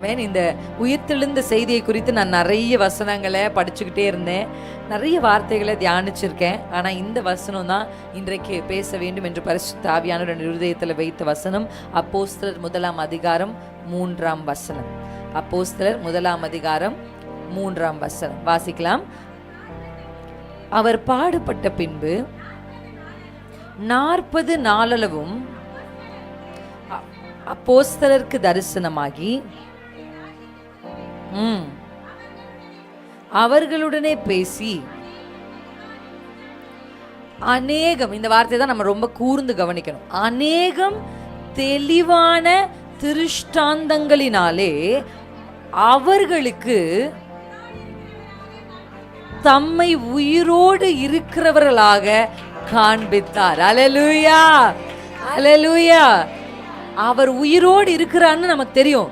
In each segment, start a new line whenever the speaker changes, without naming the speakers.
இந்த உயிர்த்தெழுந்த செய்தியை குறித்து நான் நிறைய வசனங்களை படிச்சுக்கிட்டே இருந்தேன், நிறைய வார்த்தைகளை தியானிச்சிருக்கேன். ஆனால் இந்த வசனம் தான் இன்றைக்கு பேச வேண்டும் என்று பரிசுத்த ஆவியானவர் என் இருதயத்தில் வைத்த வசனம். அப்போஸ்தலர் 1ஆம் அதிகாரம் 3ஆம் வசனம். அப்போஸ்தலர் 1ஆம் அதிகாரம் 3ஆம் வசனம் வாசிக்கலாம். அவர் பாடுபட்ட பின்பு 40 நாளளவும் அப்போஸ்தலருக்கு தரிசனமாகி அவர்களுடனே பேசி அநேகம், இந்த வார்த்தை தான் நம்ம ரொம்ப கூர்ந்து கவனிக்கணும், அநேகம் தெளிவான திருஷ்டாந்தங்களினாலே அவர்களுக்கு தம்மை உயிரோடு இருக்கிறவர்களாக காண்பித்தார். அல்லேலூயா, அல்லேலூயா. அவர் உயிரோடு இருக்கிறான்னு நமக்கு தெரியும்,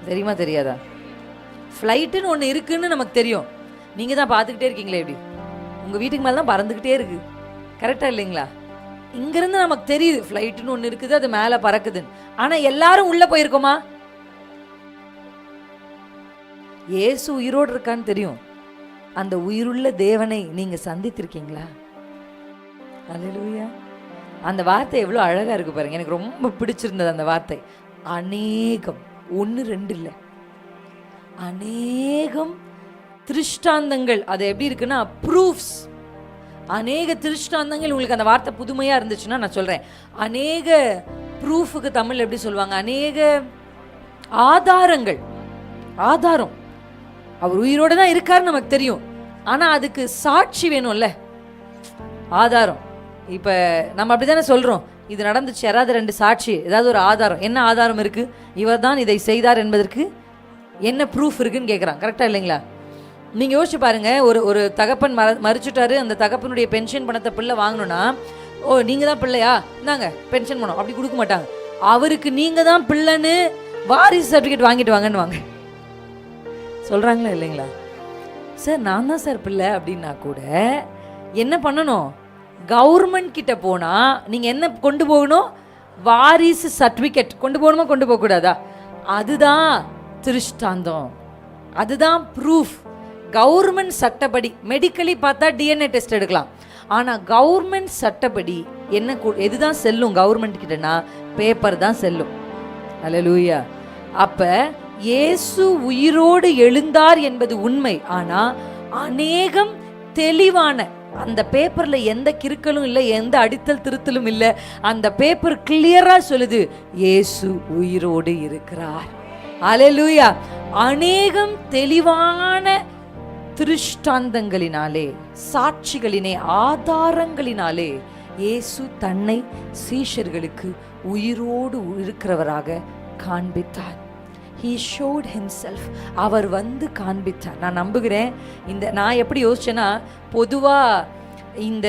தெரியுமா தெரியாதா? ஃப்ளைட்டுன்னு ஒன்று இருக்குன்னு நமக்கு தெரியும். நீங்கள் தான் பார்த்துக்கிட்டே இருக்கீங்களே, எப்படி உங்கள் வீட்டுக்கு மேலே தான் பறந்துக்கிட்டே இருக்கு, கரெக்டாக இல்லைங்களா? இங்கேருந்து நமக்கு தெரியுது ஃப்ளைட்டுன்னு ஒன்று இருக்குது, அது மேலே பறக்குதுன்னு. ஆனால் எல்லாரும் உள்ளே போயிருக்கோமா? இயேசு உயிரோடு இருக்கான்னு தெரியும். அந்த உயிருள்ள தேவனை நீங்கள் சந்தித்திருக்கீங்களா? அல்லேலூயா. அந்த வார்த்தை எவ்வளோ அழகாக இருக்கு பாருங்க, எனக்கு ரொம்ப பிடிச்சிருந்தது அந்த வார்த்தை. அநேகம், 1 2 இல்லை, அநேகம் திருஷ்டாந்தங்கள். அது எப்படி இருக்குன்னா ப்ரூஃப்ஸ். அநேக திருஷ்டாந்தங்கள். உங்களுக்கு அந்த வார்த்தை புதுமையாக இருந்துச்சுன்னா நான் சொல்கிறேன். அநேக ப்ரூஃபுக்கு தமிழ் எப்படி சொல்லுவாங்க? அநேக ஆதாரங்கள். ஆதாரம். அவர் உயிரோடு தான் இருக்காருன்னு நமக்கு தெரியும், ஆனால் அதுக்கு சாட்சி வேணும்ல, ஆதாரம். இப்போ நம்ம அப்படி தானே சொல்கிறோம், இது நடந்துச்சு, யாராவது 2 சாட்சி, ஏதாவது ஒரு ஆதாரம். என்ன ஆதாரம் இருக்குது? இவர் தான் இதை செய்தார் என்பதற்கு என்ன ப்ரூஃப் இருக்குன்னு கேட்குறான், கரெக்டாக இல்லைங்களா? நீங்கள் யோசிச்சு பாருங்கள், ஒரு தகப்பன் மறிச்சுட்டாரு, அந்த தகப்பனுடைய பென்ஷன் பணத்தை பிள்ளை வாங்கணும்னா, ஓ நீங்கள் தான் பிள்ளையா, இந்தாங்க பென்ஷன் பணம், அப்படி கொடுக்க மாட்டாங்க. அவருக்கு நீங்கள் தான் பிள்ளைன்னு வாரிசு சர்டிஃபிகேட் வாங்கிட்டு வாங்கன்னு வாங்க சொல்கிறாங்களா இல்லைங்களா? சார் நான் தான் சார் பிள்ளை அப்படின்னா கூட என்ன பண்ணணும்? கவர்மெண்ட் கிட்ட போனால் நீங்கள் என்ன கொண்டு போகணும்? வாரிசு சர்டிஃபிகேட் கொண்டு போகணுமா, கொண்டு போகக்கூடாதா? அதுதான் திருஷ்டாந்தம், அதுதான் ப்ரூஃப். கவர்மெண்ட் சட்டப்படி, மெடிக்கலி பார்த்தா டிஎன்ஏ டெஸ்ட் எடுக்கலாம், ஆனால் கவர்மெண்ட் சட்டப்படி என்ன எதுதான் செல்லும் கவர்மெண்ட் கிட்டனா? பேப்பர் தான் செல்லும். அல்லேலூயா. அப்போ இயேசு உயிரோடு எழுந்தார் என்பது உண்மை, ஆனால் அநேகம் தெளிவான, அந்த பேப்பர்ல எந்த கிறுக்கலும் இல்லை, எந்த அடித்தல் திருத்தலும் இல்லை. அந்த பேப்பர் கிளியரா சொல்லுது, இயேசு உயிரோடு இருக்கிறார். அல்லேலூயா. அநேகம் தெளிவான திருஷ்டாந்தங்களினாலே, சாட்சிகளினே, ஆதாரங்களினாலே இயேசு தன்னை சீஷர்களுக்கு உயிரோடு இருக்கிறவராக காண்பித்தார். He showed himself. அவர் வந்து காண்பித்தார். நான் நம்புகிறேன். நான் எப்படி யோசிச்சேன்னா, பொதுவாக இந்த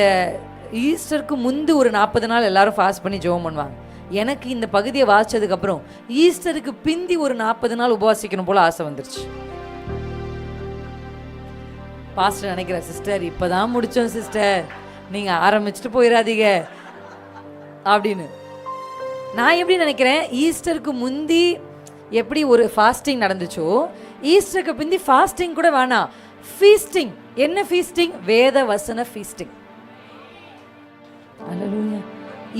ஈஸ்டருக்கு முந்து ஒரு 40 நாள் எல்லாரும் ஃபாஸ்ட் பண்ணி ஜெபம் பண்ணுவாங்க. எனக்கு இந்த பகுதியை வாசிச்சதுக்கப்புறம் ஈஸ்டருக்கு பிந்தி ஒரு 40 நாள் உபவாசிக்கணும் போல ஆசை வந்துருச்சு. பாஸ்டர் நினைக்கிற, சிஸ்டர் இப்போதான் முடித்தோம் சிஸ்டர், நீங்கள் ஆரம்பிச்சுட்டு போயிடாதீங்க அப்படின்னு. நான் எப்படி நினைக்கிறேன், ஈஸ்டருக்கு முந்தி எப்படி ஒரு ஃபாஸ்டிங் நடந்துச்சோ, ஈஸ்டருக்கு பிந்தி ஃபாஸ்டிங் கூட வேணாம், ஃபீஸ்டிங். என்ன ஃபீஸ்டிங்? வேத வசன ஃபீஸ்டிங். அல்லேலூயா.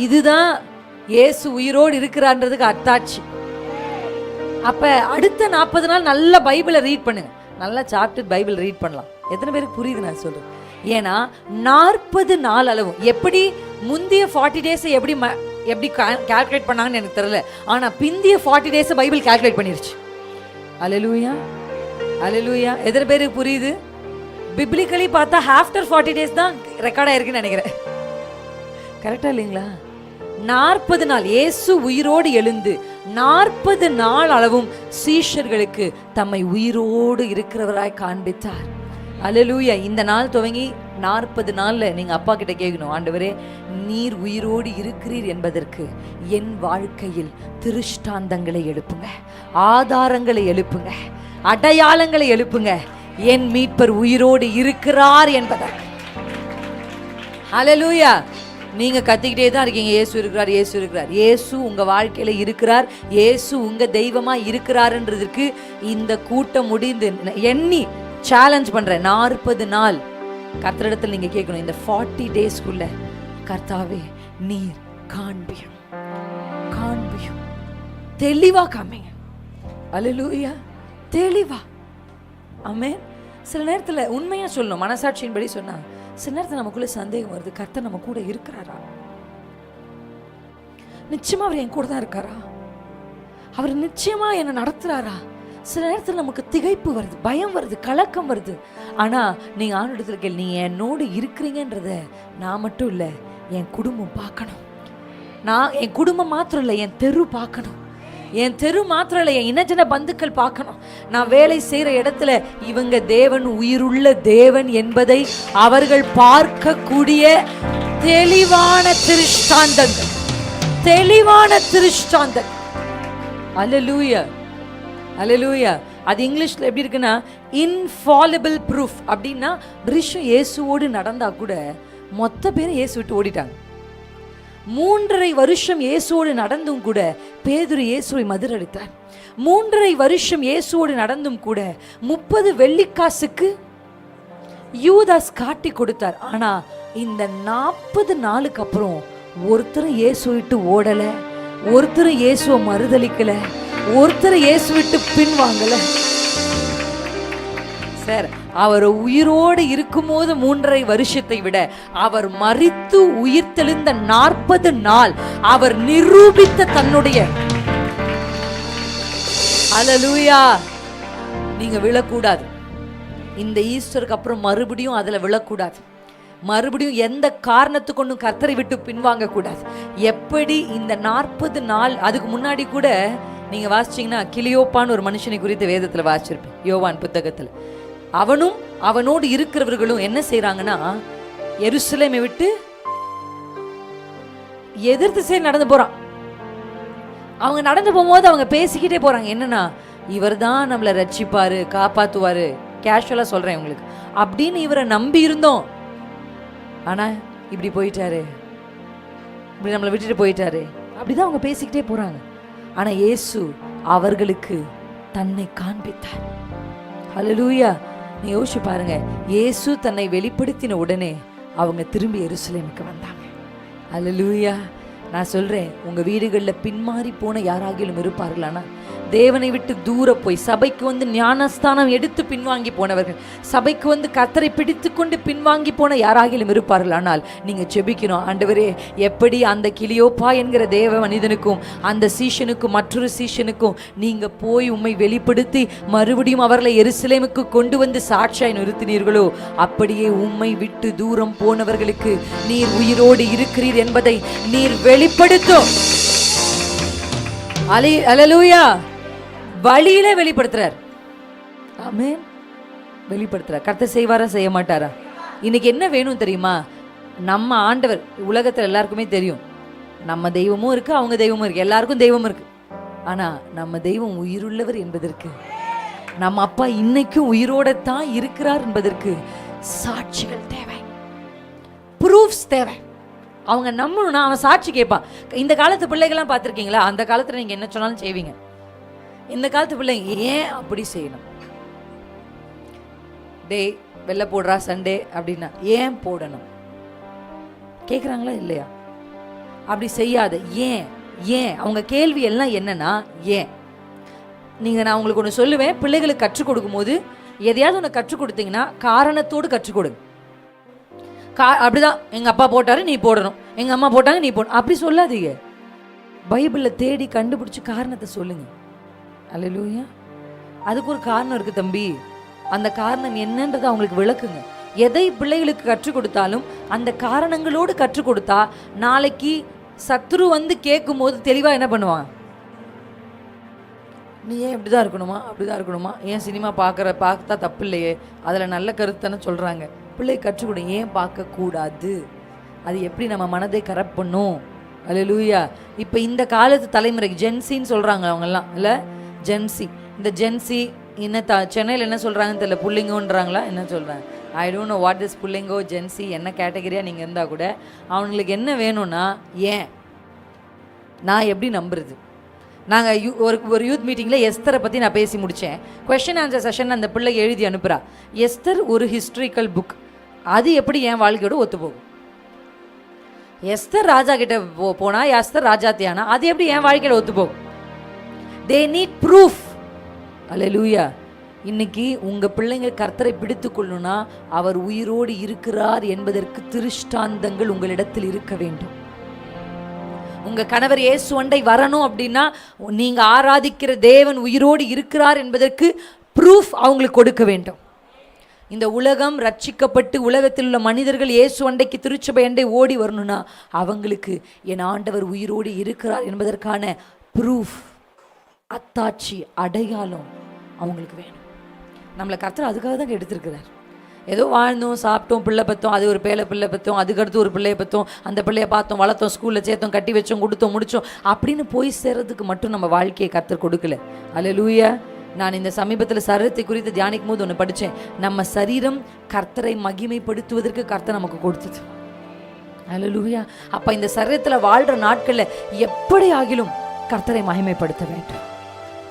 இதுதான் இயேசு உயிரோடு இருக்கிறான்றதுக்கு அத்தாட்சி. அப்ப அடுத்த 40 நாள் நல்ல பைபிளை ரீட் பண்ணுங்க, நல்லா சாப்டர் பைபிள் ரீட் பண்ணலாம். எத்தனை பேருக்கு புரியுது நான் சொல்றேன்? ஏன்னா 40 நாள் அளவும், எப்படி முந்தைய 40 டேஸ் எப்படி கால்குலேட் பண்ணாங்கன்னு எனக்கு தெரியல, ஆனா பிந்திய 40 டேஸ் பைபிள் கால்குலேட் பண்ணிருச்சு. அல்லேலூயா, அல்லேலூயா. எத்தனை பேருக்கு புரியுது? பிப்ளிக்கலி பார்த்தா ஆஃப்டர் 40 டேஸ் தான் ரெக்கார்ட் ஆயிருக்குன்னு நினைக்கிறேன், கரெக்டா இல்லைங்களா? 40 நாள் இயேசு உயிரோடு எழுந்து 40 நாள் அளவும் சீஷர்களுக்கு தம்மை உயிரோடு இருக்கிறவராய் காண்பித்தார். அல்லேலூயா. இந்த நாள் துவங்கி 40 நாள்ல நீங்க அப்பா கிட்ட கேட்கணும், ஆண்டவரே நீர் உயிரோடு இருக்கிறீர் என்பதற்கு என் வாழ்க்கையில் திருஷ்டாந்தங்களை எழுப்புங்க, ஆதாரங்களை எழுப்புங்க, அடையாளங்களை எழுப்புங்க, என் மீட்பர் உயிரோடு இருக்கிறார் என்பதற்கு. அல்லேலூயா. நீங்க கத்திக்கிட்டே தான் இருக்கீங்க, இயேசு இருக்கிறார், இயேசு இருக்கிறார். இயேசு உங்க வாழ்க்கையில இருக்கிறார், இயேசு உங்க தெய்வமா இருக்கிறாருன்றதுக்கு இந்த கூட்டம் முடிந்து எண்ணி சேலஞ்ச் பண்றேன். 40 நாள் கர்த்தரிடத்தில் நீங்க கேட்கணும், இந்த 40 டேஸ்க்குள்ள கர்த்தாவே நீர் காண்பியும், காண்பியும், தெளிவா காமிங்க. அல்லேலூயா, தெளிவா. ஆமென். சில நேரத்தில் உண்மையா சொல்லணும், மனசாட்சியின்படி சொன்னா, சில நேரத்தில் நமக்குள்ள சந்தேகம் வருது, கர்த்தர் நம்ம கூட இருக்கிறாரா? நிச்சயமா அவர் என் கூட தான் இருக்காரா? அவர் நிச்சயமா என்னை நடத்துறாரா? சில நேரத்தில் நமக்கு திகைப்பு வருது, பயம் வருது, கலக்கம் வருது. ஆனா நீங்க ஆண்டவரிடத்துல கேள், நீ என்னோடு இருக்கிறீங்கன்றத நான் மட்டும் இல்லை, என் குடும்பம் பார்க்கணும். நான் என் குடும்பம் மாத்திரம் இல்லை, என் தெரு பார்க்கணும். என் தெரு மாத்திரம் இல்லை, என் இனஜன பந்துக்கள் பார்க்கணும். நான் வேலை செய்கிற இடத்துல இவங்க தேவன் உயிருள்ள தேவன் என்பதை அவர்கள் பார்க்கக்கூடிய தெளிவான திருஷ்டாந்தங்கள், தெளிவான திருஷ்டாந்தங்கள். அல்லேலூயா, அல்லேலூயா. அது இங்கிலீஷ்ல எப்படி இருக்குன்னா இன்ஃபாலிபிள் ப்ரூஃப். அப்படின்னா ரிஷம் இயேசுவோடு நடந்தா கூட மொத்த பேரும் இயேசு விட்டு ஓடிட்டாங்க. 3.5 வருஷம் இயேசுவோடு நடந்தும் கூட பேதுரு இயேசுவை மதிரடித்தார். 3.5 வருஷம் இயேசுவோடு நடந்தும் கூட 30 வெள்ளிக்காசுக்கு யூதாஸ் காட்டி கொடுத்தார். ஆனா இந்த 40 நாளுக்கு அப்புறம் ஒருத்தர் இயேசு விட்டு ஓடல, ஒருத்தர் இயேசுவை மறுதலிக்கல, ஒருத்தர் இயேசு விட்டு பின்வாங்கல. சார், அவர் உயிரோடு இருக்கும்போது 3.5 வருஷத்தை விட அவர் மரித்து உயிர் தெளிந்த 40 நாள் அவர் நிரூபித்த தன்னுடைய அல்லேலூயா. நீங்க விழக்கூடாது. இந்த ஈஸ்டருக்கு அப்புறம் மறுபடியும் அதுல விழக்கூடாது. மறுபடியும் எந்த காரணத்துக்கு கொண்டும் கர்த்தரை விட்டு பின்வாங்க கூடாது. எப்படி இந்த 40 நாள், அதுக்கு முன்னாடி கூட நீங்க வாசிச்சீங்கன்னா கிளியோப்பான்னு ஒரு மனுஷனை குறித்து வேதத்துல வாசிச்சிருப்பேன், யோவான் புத்தகத்துல. அவனும் அவனோடு இருக்கிறவர்களும் என்ன செய்யறாங்கன்னா, எருசலேமை விட்டு எதிர் திசை நடந்து போறான். அவங்க நடந்து போகும்போது அவங்க பேசிக்கிட்டே போறாங்க, என்னன்னா இவர் தான் நம்மளை ரட்சிப்பாரு, காப்பாத்துவாரு. கேஷுவலா சொல்றேன் உங்களுக்கு, அப்படின்னு இவரை நம்பி இருந்தோம். ஆனா இப்படி போயிட்டாரு, இப்படி நம்மளை விட்டுட்டு போயிட்டாரு, அப்படிதான் அவங்க பேசிக்கிட்டே போறாங்க. ஆனா இயேசு அவர்களுக்கு தன்னை காண்பித்தார். அல்லேலூயா. நீ யோசிச்சு பாருங்க, இயேசு தன்னை வெளிப்படுத்தின உடனே அவங்க திரும்பி எருசலேமுக்கு வந்தாங்க. அல்லேலூயா. நான் சொல்றேன், உங்க வீடுகளில் பின்மாறி போன யாராகிலும் இருப்பார்களானா, தேவனை விட்டு தூர போய் சபைக்கு வந்து ஞானஸ்தானம் எடுத்து பின்வாங்கி போனவர்கள், சபைக்கு வந்து கர்த்தரை பிடித்து கொண்டு பின்வாங்கி போன யாராகிலும் இருப்பார்களானால் நீங்க ஜெபிக்கணும், ஆண்டவரே, எப்படி அந்த கிளியோப்பா என்கிற தேவ மனிதனுக்கும் அந்த சீஷனுக்கும் மற்றொரு சீஷனுக்கும் நீங்க போய் உம்மை வெளிப்படுத்தி மறுபடியும் அவர்களை எருசலேமுக்கு கொண்டு வந்து சாட்சியாய் நிறுத்தினீர்களோ, அப்படியே உம்மை விட்டு தூரம் போனவர்களுக்கு நீர் உயிரோடு இருக்கிறீர் என்பதை நீர் வெளிப்படுத்தும். அல்லேலூயா. வழியில வெளிப்படுத்துறார். ஆமென். வெளிப்படுத்துறார். கர்த்தர் செய்வாரா செய்ய மாட்டாரா? இன்னைக்கு என்ன வேணும் தெரியுமா? நம்ம ஆண்டவர், உலகத்தில் எல்லாருக்குமே தெரியும், நம்ம தெய்வமும் இருக்கு, அவங்க தெய்வமும் இருக்கு, எல்லாருக்கும் தெய்வம் இருக்கு. ஆனா நம்ம தெய்வம் உயிருள்ளவர் என்பதற்கு, நம்ம அப்பா இன்னைக்கும் உயிரோட தான் இருக்கிறார் என்பதற்கு சாட்சிகள் தேவை, ப்ரூஃப்ஸ் தேவை. அவங்க நம்பணும்னா அவன் சாட்சி கேட்பான். இந்த காலத்து பிள்ளைகள்லாம் பார்த்துருக்கீங்களா? அந்த காலத்தில் நீங்கள் என்ன சொன்னாலும் செய்வீங்க. இந்த காலத்து பிள்ளைங்க ஏன் அப்படி செய்யணும்? டே வெள்ளை போடுறா சண்டே அப்படின்னா ஏன் போடணும் கேட்குறாங்களா இல்லையா? அப்படி செய்யாத, ஏன் ஏன் அவங்க கேள்வி எல்லாம் என்னன்னா ஏன். நீங்கள், நான் உங்களுக்கு ஒன்று சொல்லுவேன், பிள்ளைகளுக்கு கற்றுக் கொடுக்கும் போது எதையாவது ஒன்று கற்றுக் கொடுத்தீங்கன்னா காரணத்தோடு கற்றுக் கொடுங்க. அப்படிதான் எங்கள் அப்பா போட்டாரு நீ போடணும், எங்கள் அம்மா போட்டாங்க நீ போடணும், அப்படி சொல்லாதீங்க. பைபிளில் தேடி கண்டுபிடிச்சி காரணத்தை சொல்லுங்க. அல்லேலூயா. அதுக்கு ஒரு காரணம் இருக்குது தம்பி, அந்த காரணம் என்னன்றதை அவங்களுக்கு விளக்குங்க. எதை பிள்ளைகளுக்கு கற்றுக் கொடுத்தாலும் அந்த காரணங்களோடு கற்றுக் கொடுத்தா நாளைக்கு சத்ரு வந்து கேட்கும் போது தெளிவாக என்ன பண்ணுவாங்க? நீ ஏன் இப்படி தான் இருக்கணுமா, அப்படி தான் இருக்கணுமா, ஏன் சினிமா பார்த்தா தப்பு இல்லையே, அதில் நல்ல கருத்தானே சொல்கிறாங்க. பிள்ளை கற்றுக் கொடு, ஏன் பார்க்கக்கூடாது, அது எப்படி நம்ம மனதை கரெக்ட் பண்ணும். அல்லேலூயா. இப்போ இந்த காலத்து தலைமுறைக்கு ஜென்சின்னு சொல்கிறாங்க அவங்கெல்லாம், இல்லை ஜென்சி. இந்த ஜென்சி என்ன சென்னையில் என்ன சொல்கிறாங்கன்னு தெரியல, புள்ளிங்கன்றாங்களா என்ன சொல்கிறாங்க, I don't know what this பிள்ளைங்கோ ஜென்சி என்ன கேட்டகரியாக நீங்கள் இருந்தால் கூட அவங்களுக்கு என்ன வேணும்னா, ஏன் நான் எப்படி நம்புறது? நாங்கள் ஒரு யூத் மீட்டிங்கில் எஸ்தரை பற்றி நான் பேசி முடித்தேன். கொஷின் ஆன்சர் செஷன் அந்த பிள்ளை எழுதி அனுப்புகிறா. எஸ்தர் ஒரு ஹிஸ்ட்ரிக்கல் புக், அது எப்படி என் வாழ்க்கையோட ஒத்து போகும்? எஸ்தர் ராஜா கிட்ட போனால் எஸ்தர் ராஜாத்தியானா அது எப்படி என் வாழ்க்கையில் ஒத்து போகும்? They need proof. அல்லேலூயா. இன்னைக்கு உங்கள் பிள்ளைங்க கர்த்தரை பிடித்து கொள்ளணும்னா அவர் உயிரோடு இருக்கிறார் என்பதற்கு திருஷ்டாந்தங்கள் உங்களிடத்தில் இருக்க வேண்டும். உங்கள் கணவர் இயேசு அண்டை வரணும் அப்படின்னா நீங்கள் ஆராதிக்கிற தேவன் உயிரோடு இருக்கிறார் என்பதற்கு ப்ரூஃப் அவங்களுக்கு கொடுக்க வேண்டும். இந்த உலகம் ரட்சிக்கப்பட்டு உலகத்தில் உள்ள மனிதர்கள் இயேசு அண்டைக்கு திருச்சபை அண்டை ஓடி வரணும்னா அவங்களுக்கு என் ஆண்டவர் உயிரோடு இருக்கிறார் என்பதற்கான ப்ரூஃப், அத்தாட்சி, அடையாளம் அவங்களுக்கு வேணும். நம்மளை கர்த்தர் அதுக்காக தான் எடுத்திருக்கிறார். ஏதோ வாழ்ந்தோம், சாப்பிட்டோம், பிள்ளை பற்றோம், அது ஒரு பிள்ளை பற்றோம், அதுக்கடுத்து ஒரு பிள்ளையை பற்றோம், அந்த பிள்ளையை பார்த்தோம், வளர்த்தோம், ஸ்கூலில் சேர்த்தோம், கட்டி வச்சோம், கொடுத்தோம், முடித்தோம் அப்படின்னு போய் சேர்றதுக்கு மட்டும் நம்ம வாழ்க்கையை கர்த்தர் கொடுக்கல. அல்லேலூயா. நான் இந்த சமீபத்தில் சரீரத்தை குறித்து தியானிக்கும் போது ஒன்று படித்தேன். நம்ம சரீரம் கர்த்தரை மகிமைப்படுத்துவதற்கு கர்த்தர் நமக்கு கொடுத்தது. அல்லேலூயா. அப்போ இந்த சரீரத்தில் வாழ்கிற நாட்களில் எப்படி ஆகிலும் கர்த்தரை மகிமைப்படுத்த வேண்டும்.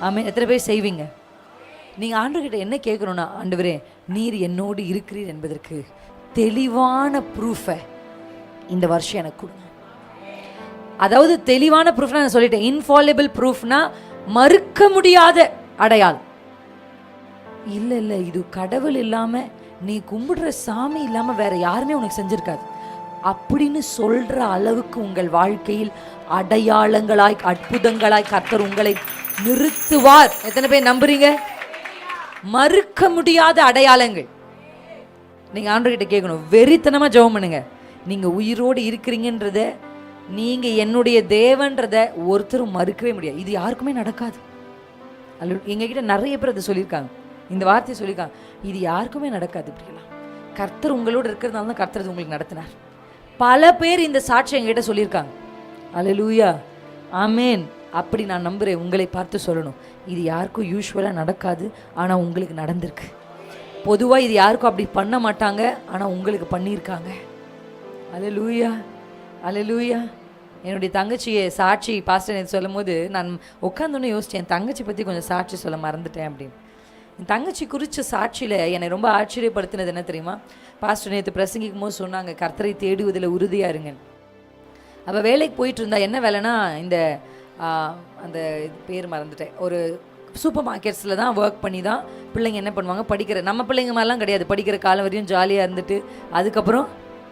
ஆமென். எத்தனை பேர் செய்வீங்க? நீங்கள் ஆண்டவர்கிட்ட என்ன கேட்கணும்னா, ஆண்டவரே நீர் என்னோடு இருக்கிறீர் என்பதற்கு தெளிவான ப்ரூஃபை இந்த வருஷம் எனக்கு கொடுங்க. அதாவது தெளிவான ப்ரூஃப்னா நான் சொல்லிட்டேன், இன்ஃபாலிபிள் ப்ரூஃப்னா மறுக்க முடியாத அடையாளம். இல்லை இது கடவுள் இல்லாமல் நீ கும்பிடுற சாமி இல்லாமல் வேற யாருமே உனக்கு செஞ்சிருக்காது அப்படின்னு சொல்ற அளவுக்கு உங்கள் வாழ்க்கையில் அடையாளங்களாய் அற்புதங்களாய் கர்த்தர் உங்களை நிறுத்துவார். எத்தனை பேர் நம்புறீங்க? மறுக்க முடியாத அடையாளங்கள். நீங்க ஆண்டவர்கிட்ட கேட்கணும், வெறித்தனமா ஜெபம் பண்ணுங்க. நீங்க உயிரோடு இருக்கிறீங்கன்றத, நீங்க என்னுடைய தேவன்றத ஒருத்தரும் மறுக்கவே முடியாது. இது யாருக்குமே நடக்காது. அல்ல, எங்ககிட்ட நிறைய பேர் அதை சொல்லியிருக்காங்க, இந்த வார்த்தையை சொல்லியிருக்காங்க. இது யாருக்குமே நடக்காது. இப்படிலாம் கர்த்தர் உங்களோடு இருக்கிறதுனால தான் கர்த்தர் உங்களுக்கு நடத்தினார். பல பேர் இந்த சாட்சி எங்ககிட்ட சொல்லியிருக்காங்க. அல்லேலூயா, ஆமேன். அப்படி நான் நம்புகிறேன். உங்களை பார்த்து சொல்லணும், இது யாருக்கும் யூஸ்வலாக நடக்காது, ஆனால் உங்களுக்கு நடந்திருக்கு. பொதுவாக இது யாருக்கும் அப்படி பண்ண மாட்டாங்க, ஆனால் உங்களுக்கு பண்ணியிருக்காங்க. அல்லேலூயா, அல்லேலூயா. என்னுடைய தங்கச்சியை சாட்சி பாஸ்டர் நேற்று சொல்லும் போது நான் உட்காந்தோன்னே யோசித்தேன், என் தங்கச்சி பற்றி கொஞ்சம் சாட்சி சொல்ல மறந்துட்டேன் அப்படின்னு. என் தங்கச்சி குறித்த சாட்சியில் என்னை ரொம்ப ஆச்சரியப்படுத்தினது என்ன தெரியுமா? பாஸ்டர் நேற்று பிரசங்கிக்கும் போது சொன்னாங்க, கர்த்தரை தேடுவதில் உறுதியாக இருங்க. அப்போ வேலைக்கு போயிட்டு இருந்தா, என்ன வேலைன்னா இந்த அந்த பேர் மறந்துட்டேன், ஒரு சூப்பர் மார்க்கெட்ஸில் தான் ஒர்க் பண்ணி தான் பிள்ளைங்க என்ன பண்ணுவாங்க, படிக்கிற நம்ம பிள்ளைங்க மாதிரிலாம் கிடையாது, படிக்கிற காலம் வரையும் ஜாலியாக இருந்துட்டு அதுக்கப்புறம்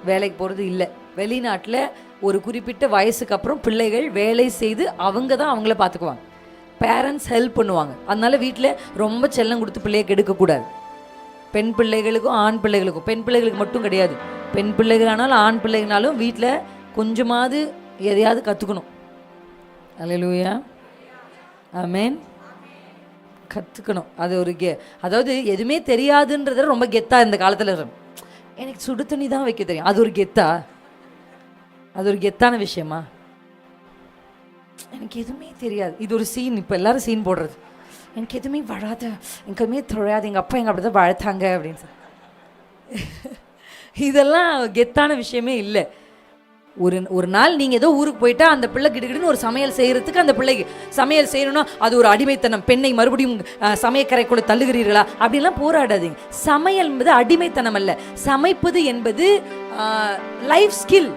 வேலைக்கு போகிறது இல்லை. வெளிநாட்டில் ஒரு குறிப்பிட்ட வயசுக்கு அப்புறம் பிள்ளைகள் வேலை செய்து அவங்க தான் அவங்கள பார்த்துக்குவாங்க. பேரண்ட்ஸ் ஹெல்ப் பண்ணுவாங்க. அதனால வீட்டில் ரொம்ப செல்லம் கொடுத்து பிள்ளையை கெடுக்கக்கூடாது. பெண் பிள்ளைகளுக்கும் ஆண் பிள்ளைகளுக்கும், பெண் பிள்ளைகளுக்கு மட்டும் கிடையாது, பெண் பிள்ளைகளானாலும் ஆண் பிள்ளைகளாலும் வீட்டில் கொஞ்சமாவது எதையாவது கற்றுக்கணும். அல்லேலூயா, ஆமென். கற்றுக்கணும். அது ஒரு அதாவது எதுவுமே தெரியாதுன்றத ரொம்ப கெத்தாக இந்த காலத்தில் இருக்கும். எனக்கு சுடு தண்ணி தான் வைக்க தெரியும், அது ஒரு கெத்தா? அது ஒரு கெத்தான விஷயமா? எனக்கு எதுவுமே தெரியாது, இது ஒரு சீன். இப்போ எல்லாரும் சீன் போடுறது, எனக்கு எதுவுமே வராது, எனக்கு எதுவுமே தொழையாது, எங்கள் அப்பா எங்கள் அப்படி தான் வளர்த்தாங்க அப்படின்னு சொல்லி. இதெல்லாம் கெத்தான விஷயமே இல்லை. ஒரு நாள் நீங்கள் ஏதோ ஊருக்கு போயிட்டா அந்த பிள்ளை கிடுகிடுன்னு ஒரு சமையல் செய்கிறதுக்கு, அந்த பிள்ளைக்கு சமையல் செய்யணும்னா அது ஒரு அடிமைத்தனம். பெண்ணை மறுபடியும் சமையக்கரைக்குள்ள தள்ளுகிறீர்களா அப்படின்லாம் போராடாதீங்க. சமையல் என்பது அடிமைத்தனம் அல்ல. சமைப்பது என்பது லைஃப் ஸ்கில்.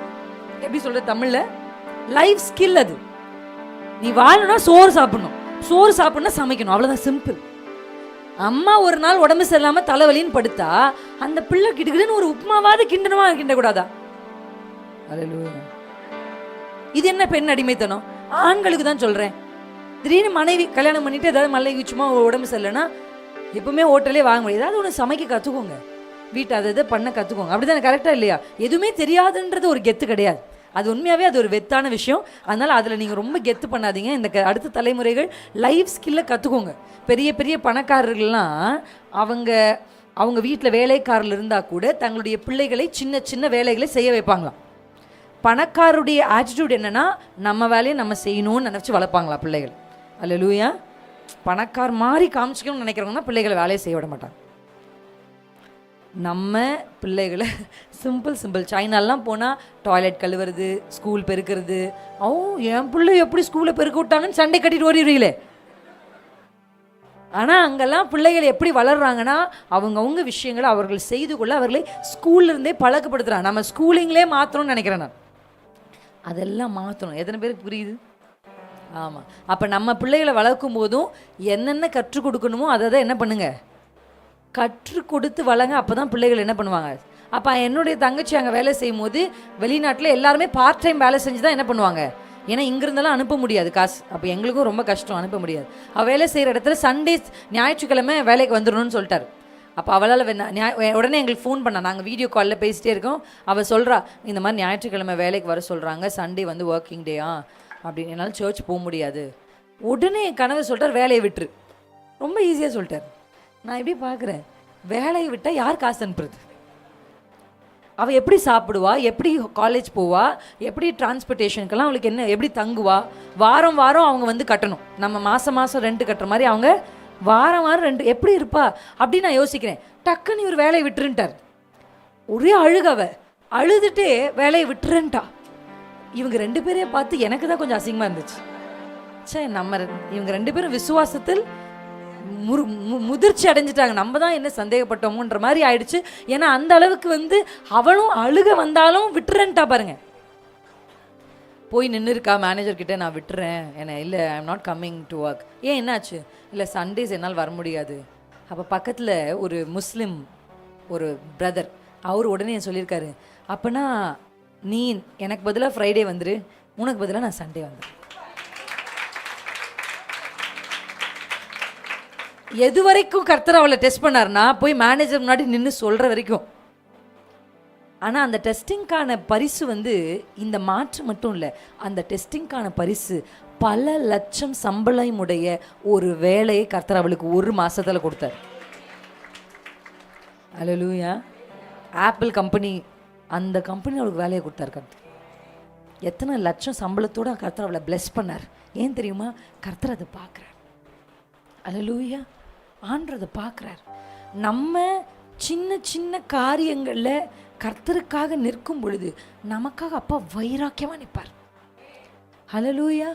எப்படி சொல்கிறது தமிழில்? Life skill. அது நீ வாழணும்னா சோறு சாப்பிடணும், சோறு சாப்பிடணும்னா சமைக்கணும், அவ்வளோதான், சிம்பிள். அம்மா ஒரு நாள் உடம்பு சரியில்லாமல் தலைவலின்னு படுத்தா அந்த பிள்ளை கிடுகிடுன்னு ஒரு உப்புமாவாவது கிண்டணுமா கிண்டக்கூடாதா? இது என்ன பெண் அடிமைத்தனம்? ஆண்களுக்கு தான் சொல்றேன். திடீர்னு மனைவி கல்யாணம் பண்ணிட்டு ஏதாவது மல்லிகை சும்மா உடம்பு சரியில்லைன்னா எப்பவுமே ஹோட்டலே வாங்க முடியாது, ஏதாவது ஒன்று சமைக்க கற்றுக்கோங்க, வீட்டை அதை பண்ண கற்றுக்கோங்க. அப்படிதானே? கரெக்டாக இல்லையா? எதுவுமே தெரியாதுன்றது ஒரு கெத்து கிடையாது. அது உண்மையாகவே அது ஒரு வெத்தான விஷயம். அதனால் அதில் நீங்கள் ரொம்ப கெத்து பண்ணாதீங்க. இந்த அடுத்த தலைமுறைகள் லைஃப் ஸ்கில்லை கற்றுக்கோங்க. பெரிய பெரிய பணக்காரர்கள்லாம் அவங்க வீட்டில் வேலைக்காரர்கள் இருந்தால் கூட தங்களுடைய பிள்ளைகளை சின்ன சின்ன வேலைகளை செய்ய வைப்பாங்களாம். பணக்காரருடைய ஆட்டிடியூட் என்னன்னா, நம்ம வேலையை நம்ம செய்யணும்னு நினச்சி வளர்ப்பாங்களா பிள்ளைகள். அல்லேலூயா. பணக்கார் மாதிரி காமிச்சிக்கணும்னு நினைக்கிறவங்க தான் பிள்ளைகளை வேலையை செய்ய விட மாட்டாங்க. நம்ம பிள்ளைகளை சிம்பிள் சைனாலாம் போனால் டாய்லெட் கழுவுறது, ஸ்கூல் பெருக்கிறது, என் பிள்ளை எப்படி ஸ்கூலை பெருக்க விட்டாங்கன்னு சண்டை கட்டிட்டு ஓடிடுவீங்களே. ஆனால் அங்கெல்லாம் பிள்ளைகள் எப்படி வளர்கிறாங்கன்னா அவங்கவுங்க விஷயங்களை அவர்கள் செய்து கொள்ள அவர்களை ஸ்கூல்லேருந்தே பழக்கப்படுத்துகிறாங்க. நம்ம ஸ்கூலிங்லேயே மாற்றணும்னு நினைக்கிறேன் நான். அதெல்லாம் மாற்றணும். எத்தனை பேருக்கு புரியுது? ஆமாம். அப்போ நம்ம பிள்ளைகளை வளர்க்கும் போதும் என்னென்ன கற்றுக் கொடுக்கணுமோ அதை தான் என்ன பண்ணுங்க, கற்றுக் கொடுத்து வளங்க. அப்போ தான் பிள்ளைகள் என்ன பண்ணுவாங்க. அப்போ என்னுடைய தங்கச்சி அங்கே வேலை செய்யும் போது வெளிநாட்டில் எல்லாருமே பார்ட் டைம் வேலை செஞ்சு தான் என்ன பண்ணுவாங்க. ஏன்னா இங்கிருந்தெல்லாம் அனுப்ப முடியாது காசு. அப்போ எங்களுக்கும் ரொம்ப கஷ்டம், அனுப்ப முடியாது. அவள் வேலை செய்கிற இடத்துல சண்டே ஞாயிற்றுக்கிழமை வேலைக்கு வந்துடணும்னு சொல்லிட்டார். அப்போ அவளால் உடனே எங்களுக்கு ஃபோன் பண்ணா. நாங்கள் வீடியோ காலில் பேசிட்டே இருக்கோம். அவள் சொல்கிறா, இந்த மாதிரி ஞாயிற்றுக்கிழமை வேலைக்கு வர சொல்கிறாங்க, சண்டே வந்து ஒர்க்கிங் டேயா அப்படின்னு, என்னால் சர்ச் போக முடியாது. உடனே என் கணவர் சொல்லிட்டார், வேலையை விட்டுரு. ரொம்ப ஈஸியாக சொல்லிட்டார். நான் எப்படி பார்க்குறேன், வேலையை விட்டால் யார் காசு அனுப்புறது? அவள் எப்படி சாப்பிடுவா, எப்படி காலேஜ் போவா, எப்படி டிரான்ஸ்போர்ட்டேஷனுக்கெல்லாம் அவளுக்கு என்ன, எப்படி தங்குவா? வாரம் வாரம் அவங்க வந்து கட்டணும். நம்ம மாதம் மாதம் ரெண்ட் கட்டுற மாதிரி அவங்க வாரம் வாரம் ரெண்டு எப்படி இருப்பா அப்படின்னு நான் யோசிக்கிறேன். டக்குன்னு இவர் வேலையை விட்டுருன்ட்டார். ஒரே அழுகவ அழுதுட்டே வேலையை விட்டுருன்ட்டா. இவங்க ரெண்டு பேரையே பார்த்து எனக்கு தான் கொஞ்சம் அசிங்கமாக இருந்துச்சு. நம்ம இவங்க ரெண்டு பேரும் விசுவாசத்தில் முதிர்ச்சி அடைஞ்சிட்டாங்க. நம்ம தான் என்ன சந்தேகப்பட்டோமோன்ற மாதிரி ஆயிடுச்சு. ஏன்னா அந்த அளவுக்கு வந்து அவளும் அழுக வந்தாலும் விட்டுறேன்ட்டா பாருங்க. போய் நின்று இருக்கா மேனேஜர்கிட்ட, நான் விட்டுறேன், என்ன இல்லை I am not coming to work. ஏன் என்னாச்சு? இல்லை சண்டேஸ் என்னால் வர முடியாது. அப்போ பக்கத்தில் ஒரு முஸ்லீம் ஒரு பிரதர், அவர் உடனே சொல்லியிருக்காரு, அப்போனா நீ எனக்கு பதிலாக ஃப்ரைடே வந்துரு, உனக்கு பதிலாக நான் சண்டே வந்துடுறேன். எது வரைக்கும் கர்த்தர் அவளை டெஸ்ட் பண்ணார்னா போய் மேனேஜர் முன்னாடி நின்று சொல்கிற வரைக்கும். ஆனால் அந்த டெஸ்டிங்கான பரிசு வந்து இந்த மாற்று மட்டும் இல்லை, அந்த டெஸ்டிங்கான பரிசு பல லட்சம் சம்பளமுடைய ஒரு வேலையை கர்த்தர் அவளுக்கு ஒரு மாதத்தில் கொடுத்தார். அல்லேலூயா. ஆப்பிள் கம்பெனி, அந்த கம்பெனி அவளுக்கு வேலையை கொடுத்தார் கர்த்தர். எத்தனை லட்சம் சம்பளத்தோடு கர்த்தர் அவளை பிளெஸ் பண்ணார். ஏன் தெரியுமா? கர்த்தர் அதை பார்க்குறார். அல்லேலூயா. ஆண்டதை பார்க்குறார். நம்ம சின்ன சின்ன காரியங்களில் கர்த்தருக்காக நிற்கும் பொழுது நமக்காக அப்பா வைராக்கியமாக நிற்பார். ஹல்லேலூயா.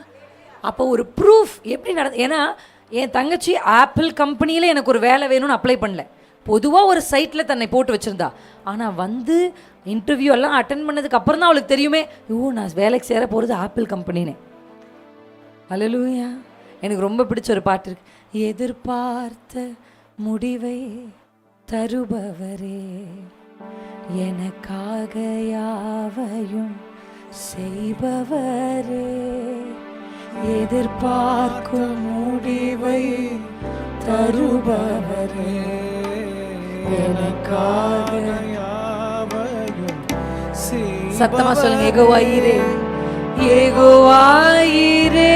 அப்போ ஒரு ப்ரூஃப் எப்படி ஏன்னா என் தங்கச்சி ஆப்பிள் கம்பெனியில் எனக்கு ஒரு வேலை வேணும்னு அப்ளை பண்ணல, பொதுவாக ஒரு சைட்டில் தன்னை போட்டு வச்சுருந்தா. ஆனால் வந்து இன்டர்வியூ எல்லாம் அட்டன் பண்ணதுக்கு அப்புறம் தான் அவளுக்கு தெரியுமே, நான் வேலைக்கு சேர போகிறது ஆப்பிள் கம்பெனின்னு. ஹல்லேலூயா. எனக்கு ரொம்ப பிடிச்ச ஒரு பாட்டு இருக்கு. எதிர்பார்த்த முடிவை தருபவரே, எனக்காக யாவையும் செய்பவரே, எதிர்பார்க்கும் முடிவை தருபவரே, எனக்காக யாவையும் செய்பவரே. சத்தமா சொல்லுங்க, யெகோவாயிரே, யெகோவாயிரே,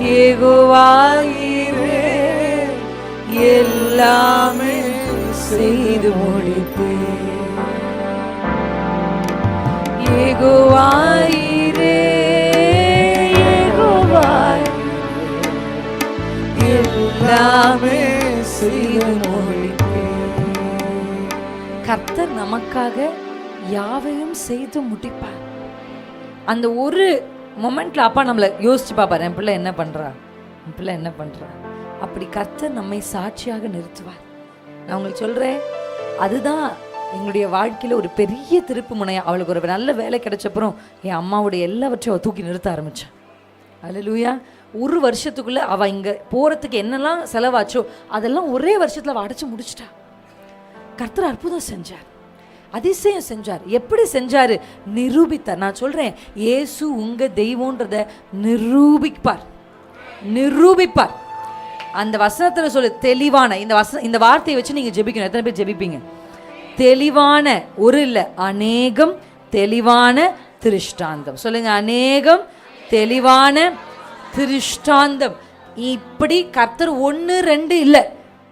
யெகோவாயிரே, எல்லாமே செய்து முடிப்பேன். யெகோவாயிரே, எல்லாமே செய்து முடிப்பேன். கர்த்தர் நமக்காக யாவையும் செய்து முடிப்பார். அந்த ஒரு மொமெண்ட்ல அப்பா நம்மளை யோசிச்சு பார்ப்பார், என் பிள்ளை என்ன பண்றா, என் பிள்ளை என்ன பண்றா. அப்படி கர்த்தர் நம்மை சாட்சியாக நிறுத்துவார். நான் உங்களுக்கு சொல்றேன், அதுதான் எங்களுடைய வாழ்க்கையில் ஒரு பெரிய திருப்பு முனையா. அவளுக்கு ஒரு நல்ல வேலை கிடைச்சப்புறம் என் அம்மாவுடைய எல்லாவற்றையும் அவள் தூக்கி நிறுத்த ஆரம்பிச்சான். அல்லேலூயா. ஒரு வருஷத்துக்குள்ளே அவள் இங்கே போகிறதுக்கு என்னெல்லாம் செலவாச்சோ அதெல்லாம் ஒரே வருஷத்தில் அவள் அடைச்சி முடிச்சிட்டா. கர்த்தர் அற்புதம் செஞ்சார், அதிசயம் செஞ்சார். எப்படி செஞ்சார்? நிரூபித்தார். நான் சொல்கிறேன், இயேசு உங்கள் தெய்வன்றதை நிரூபிப்பார், நிரூபிப்பார். அந்த வசனத்தில் சொல்லு, தெளிவான இந்த வார்த்தையை வச்சு நீங்கள் ஜெபிக்கணும். எத்தனை பேர் ஜெபிப்பீங்க? தெளிவான, ஒரு இல்லை அநேகம் தெளிவான திருஷ்டாந்தம். சொல்லுங்க, அநேகம் தெளிவான திருஷ்டாந்தம். இப்படி கர்த்தர் 1 2 இல்லை.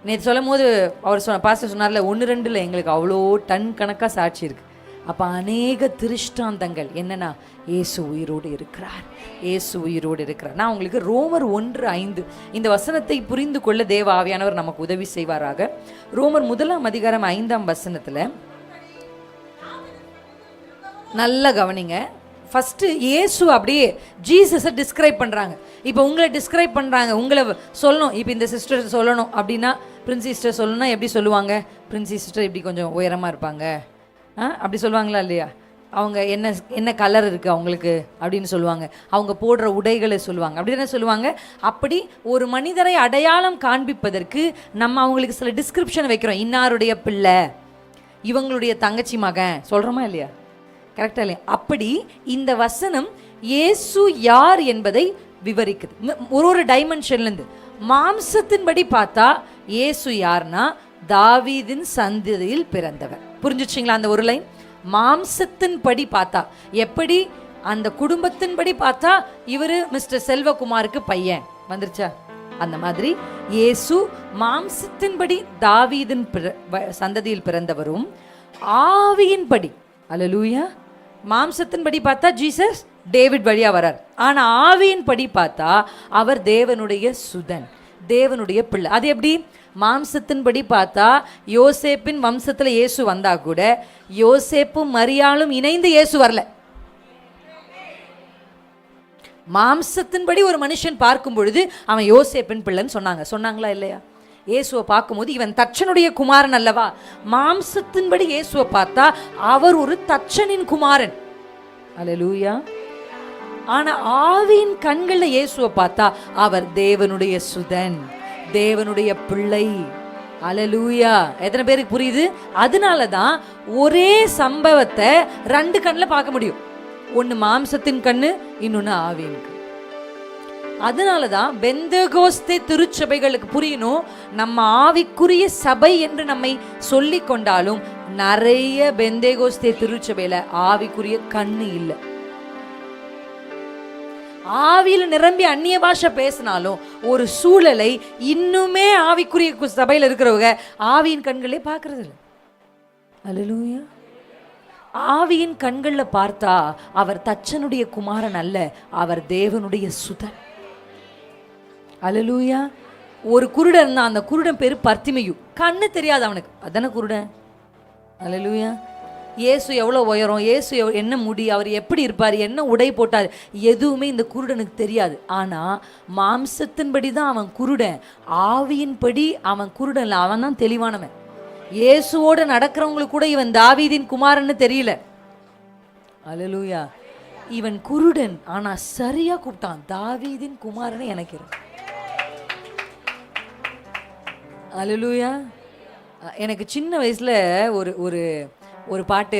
நேற்று சொல்லும் போது அவர் பாஸ்டர் சொன்னார்ல, 1 2 இல்லை, எங்களுக்கு அவ்வளோ டன் கணக்காக சாட்சி இருக்குது. அப்போ அநேக திருஷ்டாந்தங்கள் என்னன்னா, இயேசு உயிரோடு இருக்கிறார், இயேசு உயிரோடு இருக்கிறார். நான் உங்களுக்கு ரோமர் 1:5 இந்த வசனத்தை புரிந்து கொள்ள தேவ ஆவியானவர் நமக்கு உதவி செய்வாராக. ரோமர் 1:5 நல்லா கவனிங்க. ஃபஸ்ட்டு இயேசு அப்படியே ஜீசஸை டிஸ்கிரைப் பண்ணுறாங்க. இப்போ உங்களை டிஸ்கிரைப் பண்ணுறாங்க, உங்களை சொல்லணும். இப்போ இந்த சிஸ்டர் சொல்லணும் அப்படின்னா, பிரின்சி சிஸ்டர் சொல்லணும்னா எப்படி சொல்லுவாங்க? பிரின்சி சிஸ்டர் இப்படி கொஞ்சம் உயரமாக இருப்பாங்க, அப்படி சொல்லுவாங்களா இல்லையா? அவங்க என்ன கலர் இருக்குது அவங்களுக்கு அப்படின்னு சொல்லுவாங்க. அவங்க போடுற உடைகளை சொல்லுவாங்க, அப்படி தானே சொல்லுவாங்க. அப்படி ஒரு மனிதரை அடையாளம் காண்பிப்பதற்கு நம்ம அவங்களுக்கு சில டிஸ்கிரிப்ஷன் வைக்கிறோம். இன்னாருடைய பிள்ளை, இவங்களுடைய தங்கச்சி மகன் சொல்கிறோமா இல்லையா? கரெக்டாக இல்லையா? அப்படி இந்த வசனம் இயேசு யார் என்பதை விவரிக்குது ஒரு டைமென்ஷன்லேருந்து. மாம்சத்தின்படி பார்த்தா இயேசு யார்னா, தாவீதின் சந்ததியில் பிறந்தவர். புரிஞ்சுச்சிங்களா அந்த ஒரு லைன்? மாம்சத்தின்படி பார்த்தா எப்படி, அந்த குடும்பத்தின்படி பார்த்தா இவர் மிஸ்டர் செல்வகுமாருக்கு பையன் வந்துருச்சா? அந்த மாதிரி இயேசு மாம்சத்தின்படி தாவீதின் சந்ததியில் பிறந்தவரும், ஆவியின்படி அல்லேலூயா, மாம்சத்தின்படி பார்த்தா ஜீசஸ் டேவிட் வழியா வரார். ஆனா ஆவியின்படி பார்த்தா அவர் தேவனுடைய சுதன், தேவனுடைய பிள்ளை. அது எப்படி? மாம்சத்தின்படி பார்த்தா யோசேப்பின் வம்சத்துல இயேசு வந்தா கூட யோசேப்பும் மரியாளும் இணைந்து இயேசு வரல. மாம்சத்தின்படி ஒரு மனுஷன் பார்க்கும் பொழுது அவன் யோசேப்பின் பிள்ளைன்னு சொன்னாங்களா இல்லையா? இயேசுவை பார்க்கும்போது இவன் தச்சனுடைய குமாரன் அல்லவா. மாம்சத்தின்படி இயேசுவை பார்த்தா அவர் ஒரு தச்சனின் குமாரன். அல்லேலூயா. ஆனா ஆவியின் கண்கள்ல இயேசுவை பார்த்தா அவர் தேவனுடைய சுதன், தேவனுடைய பிள்ளை. அல்லேலூயா. எத்தனை பேருக்கு புரியுது? அதனாலதான் ஒரே சம்பவத்தை 2 கண்ணில் பார்க்க முடியும். ஒன்னு மாம்சத்தின் கண்ணு, இன்னொன்னு ஆவியின் கண். அதனாலதான் பெந்தகோஸ்தே திருச்சபைகளுக்கு புரியணும், நம்ம ஆவிக்குரிய சபை என்று நம்மை சொல்லி கொண்டாலும் நிறைய பெந்தகோஸ்தே திருச்சபையில ஆவிக்குரிய கண்ணு இல்லை. ஆவியில் நிரம்பி அந்நிய பாஷை பேசினாலும் ஒரு சூழலை இன்னுமே ஆவிக்குரிய சபையில் இருக்கிறவங்க ஆவியின் கண்களே பார்க்கறது இல்லை. அல்லேலூயா. ஆவியின் கண்கள்ல பார்த்தா அவர் தச்சனுடைய குமாரன் அல்ல, அவர் தேவனுடைய சுதன். அல்லேலூயா. ஒரு குருடன் இருந்தான், அந்த குருடன் பேரு பர்த்திமேயு. கண்ணு தெரியாது அவனுக்கு, அதான குருடன். அல்லேலூயா. இயேசு எவ்வளோ உயரம், இயேசு என்ன முடி, அவர் எப்படி இருப்பார், என்ன உடை போட்டார், எதுவுமே இந்த குருடனுக்கு தெரியாது. ஆனால் மாம்சத்தின்படி தான் அவன் குருடன், ஆவியின்படி அவன் குருடன் இல்லை, அவன் தான் தெளிவானவன். இயேசுவோடு நடக்கிறவங்களுக்கு கூட இவன் தாவீதின் குமாரன்னு தெரியல. அல்லேலூயா. இவன் குருடன், ஆனால் சரியா கூப்பிட்டான், தாவீதின் குமாரன்னு எனக்கு. அல்லேலூயா. எனக்கு சின்ன வயசில் ஒரு ஒரு பாட்டு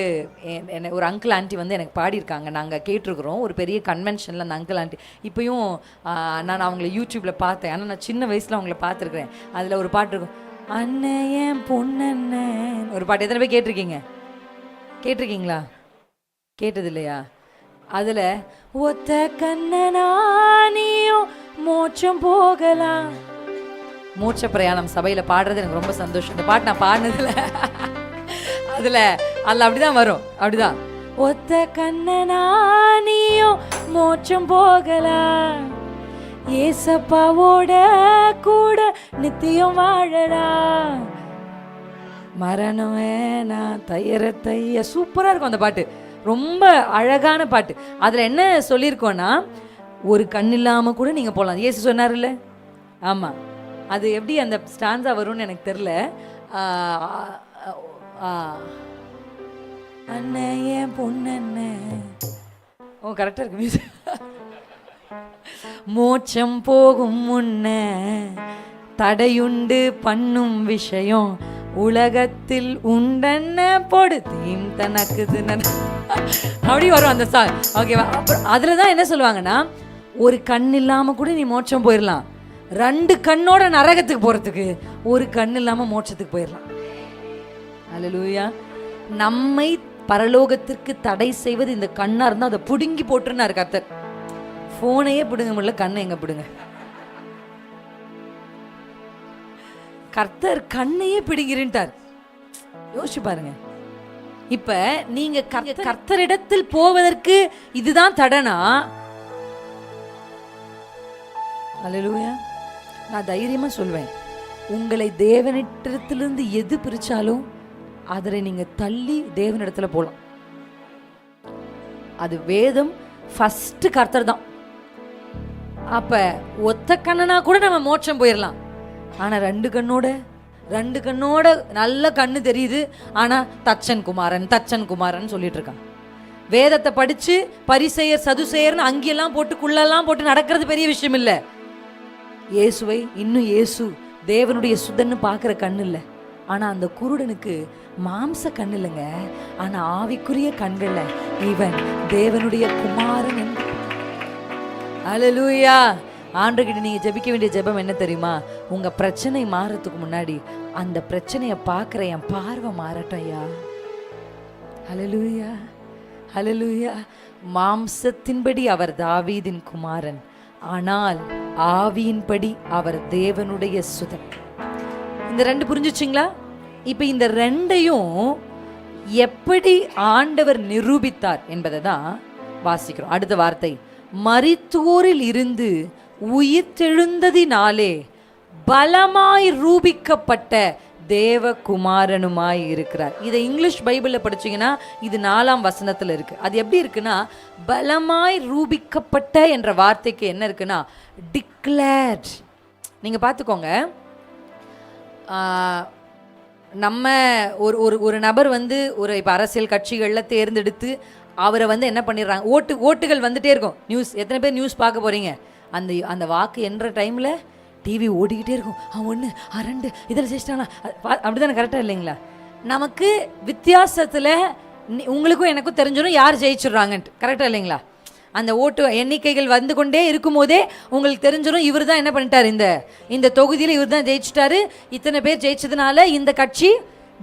என்ன ஒரு அங்கிள் ஆண்டி வந்து எனக்கு பாடியிருக்காங்க, நாங்கள் கேட்டிருக்கிறோம். ஒரு பெரிய கன்வென்ஷனில் அந்த அங்கிள் ஆண்டி, இப்போயும் நான் அவங்கள யூடியூப்பில் பார்த்தேன், ஆனால் நான் சின்ன வயசில் அவங்கள பார்த்துருக்குறேன். அதில் ஒரு பாட்டு இருக்கும், அண்ணன் பொண்ணண்ணன் ஒரு பாட்டு. எத்தனை பேர் கேட்டிருக்கீங்களா? கேட்டது இல்லையா? அதில் ஒத்த கண்ணனானியோ மோட்சம் போகலாம். மோட்ச பிரயாணம் சபையில் பாடுறது எனக்கு ரொம்ப சந்தோஷம். இந்த பாட்டு நான் பாடினதில்ல, அதில் அப்படிதான் வரும். அப்படிதான், ஒத்த கண்ணனானியோ மோட்சம் போகலாம், ஏசப்பாவோட கூட நித்தியம் வாழலாம், மரணம் வேணா தைய. சூப்பராக இருக்கும் அந்த பாட்டு, ரொம்ப அழகான பாட்டு. அதில் என்ன சொல்லியிருக்கோன்னா, ஒரு கண் இல்லாமல் கூட நீங்கள் போகலாம். இயேசு சொன்னார்ல. ஆமாம், அது எப்படி அந்த ஸ்டான்ஸா வரும்னு எனக்கு தெரில. அண்ணன் பொண்ணண்ணன், ஓ கரெக்டாக இருக்கு மியூசிக். மோட்சம் போகும் முன்ன தடையுண்டு பண்ணும் விஷயம் உலகத்தில் உண்டன்ன பொடுத்தீம் தனக்குது அப்படி வரும் அந்த சாங். ஓகேவா? அப்புறம் அதில் தான் என்ன சொல்லுவாங்கன்னா, ஒரு கண் இல்லாமல் கூட நீ மோட்சம் போயிடலாம், 2 கண்ணோட நரகத்துக்கு போகிறதுக்கு ஒரு கண் இல்லாமல் மோட்சத்துக்கு போயிடலாம். அல்லேலூயா. நம்மை பரலோகத்திற்கு தடை செய்வது இந்த கண்ணா இருந்தால் அதை பிடுங்கி போட்டுருன்னாரு கர்த்தர். ஃபோனையே பிடுங்க முடியல, கண்ணை எங்க பிடுங்க? கர்த்தர் கண்ணையே பிடுங்கிருட்டார். யோசிச்சு பாருங்க. இப்ப நீங்க கர்த்தரிடத்தில் போவதற்கு இதுதான் தடனா, அல்லேலூயா, நான் தைரியமா சொல்வேன், உங்களை தேவனிடத்திலிருந்து எது பிரிச்சாலும் அதில் நீங்க தள்ளி தேவனிடத்துல போலாம். அது வேதம் ஃபர்ஸ்ட் கர்த்தர் தான். அப்ப ஒத்த கண்ணனா கூட நம்ம மோட்சம் போயிடலாம். ஆனா ரெண்டு கண்ணோட நல்ல கண்ணு தெரியுது, ஆனா தச்சன் குமாரன் சொல்லிட்டு இருக்கான். வேதத்தை படிச்சு பரிசெயர் சதுசெயர்னு அங்கெல்லாம் போட்டு குள்ளெல்லாம் போட்டு நடக்கிறது பெரிய விஷயம் இல்லை. இயேசுவை இன்னும் இயேசு தேவனுடைய சுதன்னு பார்க்குற கண்ணு இல்லை. ஆனா அந்த குருடனுக்கு மாம்ச கண் இல்லைங்க, ஆனா ஆவிக்குரிய கண்கள்ல இவன் தேவனுடைய குமாரன் என்று. அல்லேலூயா. ஆண்டவர்கிட்ட நீங்க ஜெபிக்க வேண்டிய ஜெபம் என்ன தெரியுமா? உங்க பிரச்சனை மாறதுக்கு முன்னாடி அந்த பிரச்சனையை பார்க்குற என் பார்வை மாறட்டும் ஐயா. அல்லேலூயா, அல்லேலூயா. மாம்சத்தின்படி அவர் தாவீதின் குமாரன், ஆனால் ஆவியின்படி அவர் தேவனுடைய சுதன். இந்த ரெண்டு புரிஞ்சுச்சிங்களா? இப்ப இந்த ரெண்டையும் எப்படி ஆண்டவர் நிரூபித்தார் என்பதை தான் வாசிக்கிறோம். அடுத்த வார்த்தை, மரித்தோரில் இருந்து உயிர்த்தெழுந்ததினாலே பலமாய் ரூபிக்கப்பட்ட தேவகுமாரனுமாய் இருக்கிறார். இதை இங்கிலீஷ் பைபிளில் படிச்சீங்கன்னா இது 4ஆம் வசனத்தில் இருக்கு. அது எப்படி இருக்குன்னா, பலமாய் ரூபிக்கப்பட்ட என்ற வார்த்தைக்கு என்ன இருக்குன்னா டிக்ளேர்ட். நீங்க பார்த்துக்கோங்க, நம்ம ஒரு நபர் வந்து ஒரு இப்போ அரசியல் கட்சிகளில் தேர்ந்தெடுத்து அவரை வந்து என்ன பண்ணிடுறாங்க, ஓட்டுகள் வந்துட்டே இருக்கும். நியூஸ் எத்தனை பேர் நியூஸ் பார்க்க போகிறீங்க? அந்த வாக்கு என்ற டைமில் டிவி ஓடிக்கிட்டே இருக்கும். 1 2 இதில் ஜெயிச்சிட்டாங்களா, அப்படி தானே, கரெக்டாக இல்லைங்களா? நமக்கு வித்தியாசத்தில் உங்களுக்கும் எனக்கும் தெரிஞ்சிடும் யார் ஜெயிச்சிடுறாங்கன்ட்டு, கரெக்டாக இல்லைங்களா? அந்த ஓட்டு எண்ணிக்கைகள் வந்து கொண்டே இருக்கும் போதே உங்களுக்கு தெரிஞ்சிடும் இவர் தான் என்ன பண்ணிட்டார், இந்த தொகுதியில் இவர் தான் ஜெயிச்சிட்டாரு, இத்தனை பேர் ஜெயிச்சதுனால இந்த கட்சி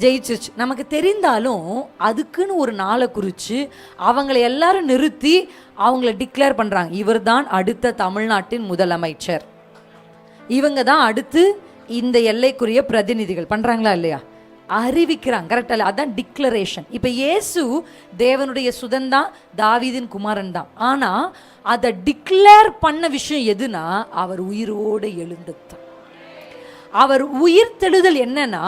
ஜெயிச்சிருச்சு. நமக்கு தெரிந்தாலும் அதுக்குன்னு ஒரு நாளை குறித்து அவங்களை எல்லாரும் நிறுத்தி அவங்கள டிக்ளேர் பண்ணுறாங்க, இவர் தான் அடுத்த தமிழ்நாட்டின் முதலமைச்சர், இவங்க தான் அடுத்து இந்த எல்லைக்குரிய பிரதிநிதிகள், பண்ணுறாங்களா இல்லையா? அறிவிக்கிறாங்க, கரெக்டாக இல்லை? அதான் டிக்ளரேஷன். இப்போ இயேசு தேவனுடைய சுதன்தான், தாவீதின் குமாரன் தான். ஆனால் அதை டிக்ளேர் பண்ண விஷயம் எதுனா அவர் உயிரோடு எழுந்தது. அவர் உயிர்த்தெழுதல் என்னன்னா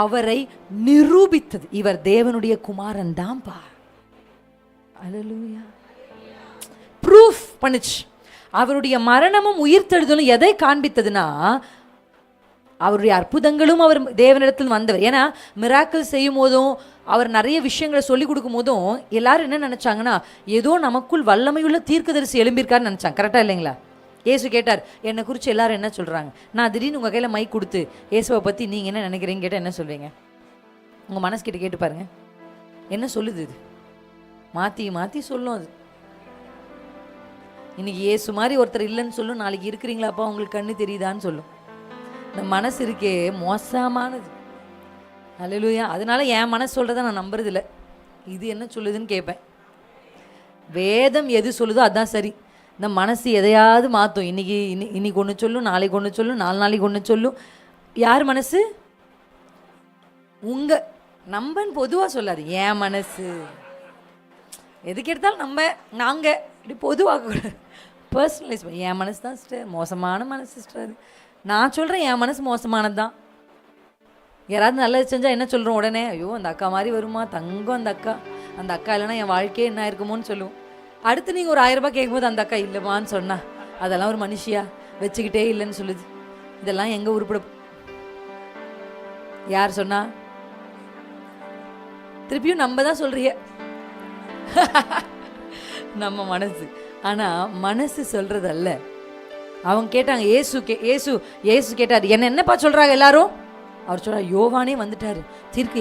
அவரை நிரூபித்தது, இவர் தேவனுடைய குமாரன் தான் பா. அல்லேலூயா. ப்ரூஃப் பண்ணுச்சு. அவருடைய மரணமும் உயிர்த்தெழுதலும் எதை காண்பித்ததுன்னா அவருடைய அற்புதங்களும் அவர் தேவனிடத்தில் வந்தவர். ஏன்னா மிராக்கிள் செய்யும் போதும் அவர் நிறைய விஷயங்களை சொல்லிக் கொடுக்கும் போதும் எல்லாரும் என்ன நினைச்சாங்கன்னா ஏதோ நமக்குள் வல்லமையுள்ள தீர்க்கதரிசி எழும்பியிருக்காருன்னு நினைச்சாங்க, கரெக்டாக இல்லைங்களா? இயேசு கேட்டார், என்னை குறித்து எல்லாரும் என்ன சொல்கிறாங்க? நான் திடீர்னு உங்கள் கையில் மைக் கொடுத்து இயேசுவை பற்றி நீங்கள் என்ன நினைக்கிறீங்க கேட்டால் என்ன சொல்வீங்க? உங்கள் மனசுக்கிட்ட கேட்டு பாருங்கள், என்ன சொல்லுது? இது மாற்றி மாற்றி சொல்லும். அது இன்னைக்கு இயேசு மாதிரி ஒருத்தர் இல்லைன்னு சொல்லும், நாளைக்கு இருக்கிறீங்களாப்பா உங்களுக்கு கண்ணு தெரியுதான்னு சொல்லும். இந்த மனசு இருக்கே மோசமானது. அல்லேலூயா. அதனால என் மனசு சொல்கிறத நான் நம்புறதில்ல, இது என்ன சொல்லுதுன்னு கேட்பேன். வேதம் எது சொல்லுதோ அதுதான் சரி. இந்த மனசு எதையாவது மாற்றும். இன்னைக்கு ஒன்று சொல்லும், நாளைக்கு ஒன்று சொல்லும், 4 நாளைக்கு ஒன்று சொல்லும். யார் மனசு? உங்கள் நம்பன்னு பொதுவாக சொல்லாது, என் மனசு. எதுக்கு எடுத்தாலும் நாங்கள் இப்படி பொதுவாக பர்சனலைஸ் பண்ணி என் மனசு தான் சிஸ்டர், மோசமான மனசு சிஸ்டர். அது நான் சொல்கிறேன் என் மனசு மோசமானது தான். யாராவது நல்லது செஞ்சால் என்ன சொல்கிறோம் உடனே, ஐயோ அந்த அக்கா மாதிரி வருமா, தங்கம் அந்த அக்கா இல்லைன்னா என் வாழ்க்கையே என்ன இருக்குமோன்னு சொல்லுவோம். அடுத்து நீங்கள் ஒரு 1000 ரூபாய் கேட்கும்போது அந்த அக்கா இல்லைம்மான்னு சொன்னா அதெல்லாம் ஒரு மனுஷியா வச்சுக்கிட்டே இல்லைன்னு சொல்லுது. இதெல்லாம் எங்கே உருப்பட? யார் சொன்னா? திருப்பியும் நம்ம தான் சொல்றிய, நம்ம மனசு. ஆனால் மனசு சொல்கிறது அல்ல. அவங்க கேட்டாங்க, ஏசு கேட்டார், என்னப்பா சொல்கிறாங்க எல்லாரும்? அவர் சொல்கிறார், யோவானே வந்துட்டார்,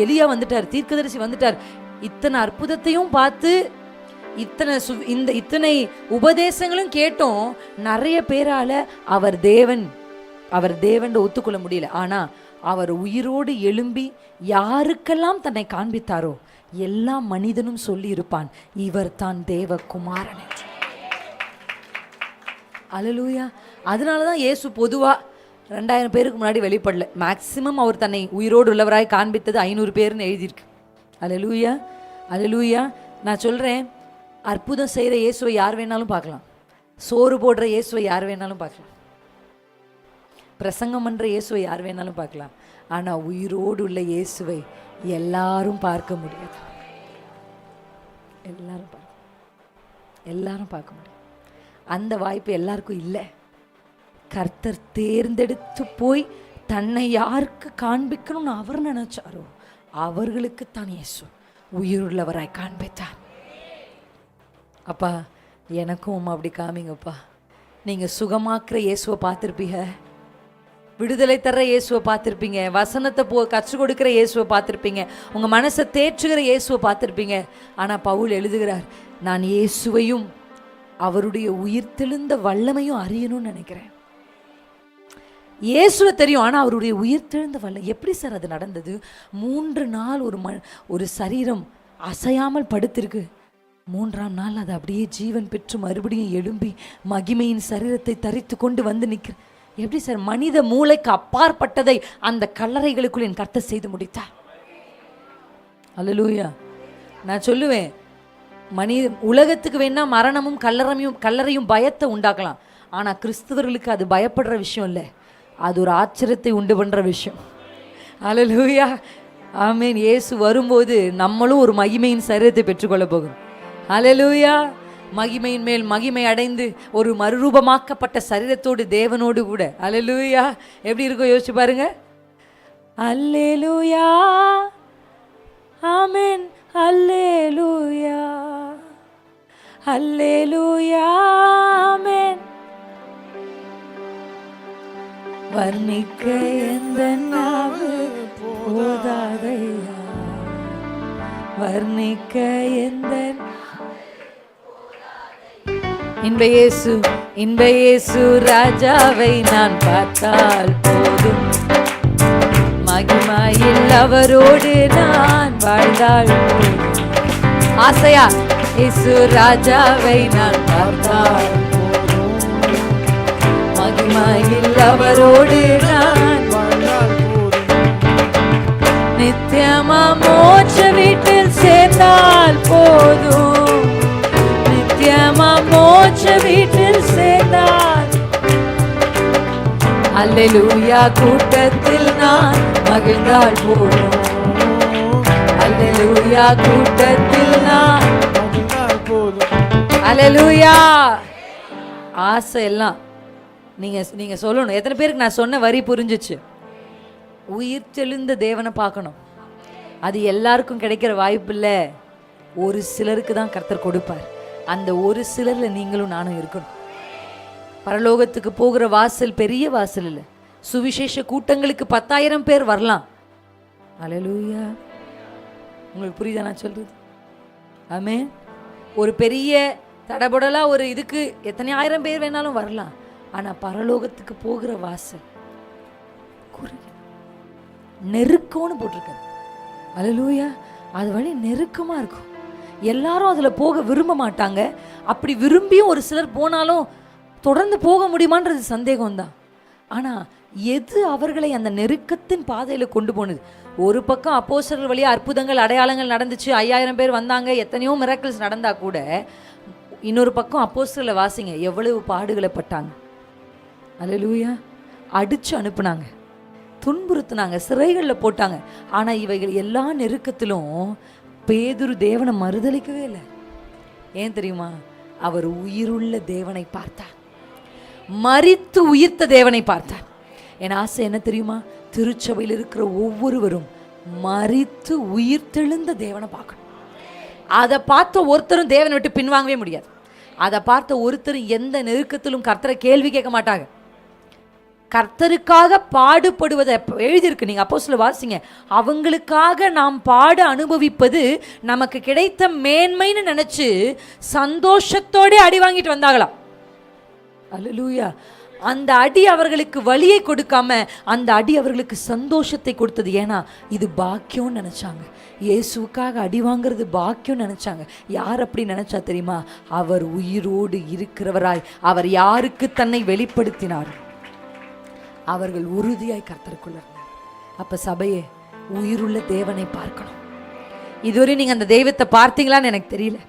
எலியா வந்துட்டார், தீர்க்கதரிசி வந்துட்டார். இத்தனை அற்புதத்தையும் பார்த்து இத்தனை உபதேசங்களும் கேட்டோம், நிறைய பேரால அவர் தேவன் ஒத்துக்கொள்ள முடியல. ஆனால் அவர் உயிரோடு எழும்பி யாருக்கெல்லாம் தன்னை காண்பித்தாரோ எல்லா மனிதனும் சொல்லி இருப்பான், இவர் தான் தேவகுமாரன். அல்லேலூயா. அதனால தான் இயேசு பொதுவாக 2000 பேருக்கு முன்னாடி வெளிப்படல. மேக்சிமம் அவர் தன்னை உயிரோடு உள்ளவராய் காண்பித்தது 500 பேர்னு எழுதியிருக்கு. அல்லேலூயா. அல்லேலூயா. நான் சொல்கிறேன், அற்புதம் செய்கிற இயேசுவை யார் வேணாலும் பார்க்கலாம், சோறு போடுற இயேசுவை யார் வேணாலும் பார்க்கலாம், பிரசங்கம் பண்ணுற இயேசுவை யார் வேணாலும் பார்க்கலாம். ஆனால் உயிரோடு உள்ள இயேசுவை எல்லாரும் பார்க்க முடியாது. எல்லாரும் பார்க்க முடியும். அந்த வாய்ப்பு எல்லாருக்கும் இல்லை. கர்த்தர் தேர்ந்தெடுத்து போய் தன்னை யாருக்கு காண்பிக்கணும்னு அவர் நினைச்சாரோ அவர்களுக்கு தான் இயேசு உயிருள்ளவராய் காண்பித்தார். அப்பா, எனக்கும் அப்படி காமிங்கப்பா. நீங்கள் சுகமாக்குற இயேசுவை பார்த்துருப்பீங்க, விடுதலை தர்ற இயேசுவை பார்த்துருப்பீங்க, வசனத்தை கற்றுக் கொடுக்குற இயேசுவை பார்த்துருப்பீங்க, உங்கள் மனசை தேற்றுகிற இயேசுவை பார்த்துருப்பீங்க. ஆனால் பவுல் எழுதுகிறார், நான் இயேசுவையும் அவருடைய உயிர்த்தெழுந்த வல்லமையும் அறியணும்னு நினைக்கிறேன். இயேசுவை தெரியும், ஆனால் அவருடைய உயிர்த்தெழுந்த வல்லம் எப்படி சார் அது நடந்தது? 3 நாள் ஒரு சரீரம் அசையாமல் படுத்திருக்கு. 3ஆம் நாள் அது அப்படியே ஜீவன் பெற்று மறுபடியும் எழும்பி மகிமையின் சரீரத்தை தரித்து கொண்டு வந்து நிற்கிற. எப்படி சார்? மனித மூளைக்கு அப்பாற்பட்டதை அந்த கல்லறைகளுக்குள் என் கர்த்தர் செய்து முடித்தார். அல்லேலூயா. நான் சொல்லுவேன், உலகத்துக்கு வேணா மரணமும் கல்லறையும் பயத்தை உண்டாக்கலாம். ஆனால் கிறிஸ்தவர்களுக்கு அது பயப்படுற விஷயம் இல்லை, அது ஒரு ஆச்சரியத்தை உண்டு பண்ணுற விஷயம். அல்லேலூயா, ஆமென். இயேசு வரும்போது நம்மளும் ஒரு மகிமையின் சரீரத்தை பெற்றுக்கொள்ள போகும். அல்லேலூயா. மகிமையின் மேல் மகிமை அடைந்து ஒரு மறுரூபமாக்கப்பட்ட சரீரத்தோடு தேவனோடு கூட. அல்லேலூயா. எப்படி இருக்கோ யோசிச்சு பாருங்க. அல்லேலூயா, ஆமென். அல்லேலூயா, அல்லேலூயா, ஆமென். வர்ணிக்க எந்த நாவு போதாதையா, வர்ணிக்க எந்த இன்ப இயேசு ராஜாவை நான் பார்த்தால் போதும், மகிமையில் அவரோடு நான் வாழ்ந்தால் போதும். ஆசையா இயேசு ராஜாவை நான் பார்த்தால் போதும், மகிமையில் அவரோடு நான் வாழ்ந்தால் போதும். நித்தியமா மோட்ச வீட்டில் சேர்ந்தால் போதும், மோட்ச வீட்டில் சேர்ந்தார். அல்லேலூயா, கூட்டத்தில் நான் மகிழ்ந்தால் போதும், அல்லேலூயா, கூட்டத்தில் நான் மகிழ்ந்தால் போதும். அல்லேலூயா. ஆசை எல்லாம் நீங்க சொல்லணும். எத்தனை பேருக்கு நான் சொன்ன வரி புரிஞ்சிச்சு? உயிர் தெழுந்த தேவனை பார்க்கணும். அது எல்லாருக்கும் கிடைக்கிற வாய்ப்பு இல்லை, ஒரு சிலருக்கு தான் கர்த்தர் கொடுப்பார். அந்த ஒரு சிலர்ல நீங்களும் நானும் இருக்கணும். பரலோகத்துக்கு போகிற வாசல் பெரிய வாசல் இல்லை, சுவிசேஷ கூட்டங்களுக்கு 10,000 பேர் வரலாம். அல்லேலூயா. உங்களுக்கு புரியுதா நான் சொல்றது? ஆமென். ஒரு பெரிய தடபுடலா ஒரு இதுக்கு எத்தனை ஆயிரம் பேர் வேணாலும் வரலாம். ஆனா பரலோகத்துக்கு போகிற வாசல் நெருக்கம்னு போட்டிருக்க. அல்லேலூயா. அது வழி நெருக்கமா இருக்கும். எல்லாரும் அதில் போக விரும்ப மாட்டாங்க. அப்படி விரும்பியும் ஒரு சிலர் போனாலும் தொடர்ந்து போக முடியுமான்றது சந்தேகம்தான். ஆனால் எது அவர்களை அந்த நெருக்கத்தின் பாதையில் கொண்டு போனது? ஒரு பக்கம் அப்போஸ்தலர்கள் வழியாக அற்புதங்கள் அடையாளங்கள் நடந்துச்சு, 5000 பேர் வந்தாங்க, எத்தனையோ மிராக்கிள்ஸ் நடந்தா கூட இன்னொரு பக்கம் அப்போஸ்தலர்களை வாசிங்க, எவ்வளவு பாடுகளை பட்டாங்க. அல்லேலூயா. அடிச்சு அனுப்புனாங்க, துன்புறுத்தினாங்க, சிறைகளில் போட்டாங்க. ஆனால் இவைகள் எல்லா நெருக்கத்திலும் பேதுரு தேவனை மறுதலிக்கவே இல்லை. ஏன் தெரியுமா? அவர் உயிருள்ள தேவனை பார்த்தார், மரித்து உயிர்த்த தேவனை பார்த்தார். என் ஆசை என்ன தெரியுமா? திருச்சபையில் இருக்கிற ஒவ்வொருவரும் மரித்து உயிர்த்தெழுந்த தேவனை பார்க்கணும். அதை பார்த்த ஒருத்தரும் தேவனை விட்டு பின்வாங்கவே முடியாது. அதை பார்த்த ஒருத்தரும் எந்த நெருக்கத்திலும் கர்த்தரை கேள்வி கேட்க மாட்டாங்க. கர்த்தருக்காக பாடுபடுவதை எழுதியிருக்கு. நீங்கள் அப்போஸ்தலர் வாசிங்க. அவங்களுக்காக நாம் பாட அனுபவிப்பது நமக்கு கிடைத்த மேன்மைன்னு நினைச்சு சந்தோஷத்தோட அடி வாங்கிட்டு வந்தாங்களாம். அல்லேலூயா. அந்த அடி அவர்களுக்கு வலியை கொடுக்காம அந்த அடி அவர்களுக்கு சந்தோஷத்தை கொடுத்தது. ஏன்னா இது பாக்கியம்னு நினைச்சாங்க. இயேசுக்காக அடி வாங்கிறது பாக்கியம் நினைச்சாங்க. யார் அப்படி நினைச்சா தெரியுமா? அவர் உயிரோடு இருக்கிறவராய் அவர் யாருக்கு தன்னை வெளிப்படுத்தினார் அவர்கள் உறுதியாய் கர்த்தருக்குள்ள இருந்தார். அப்ப சபையே, உயிருள்ள தேவனை பார்க்கணும். இதுவரையும் நீங்கள் அந்த தெய்வத்தை பார்த்தீங்களான்னு எனக்கு தெரியல.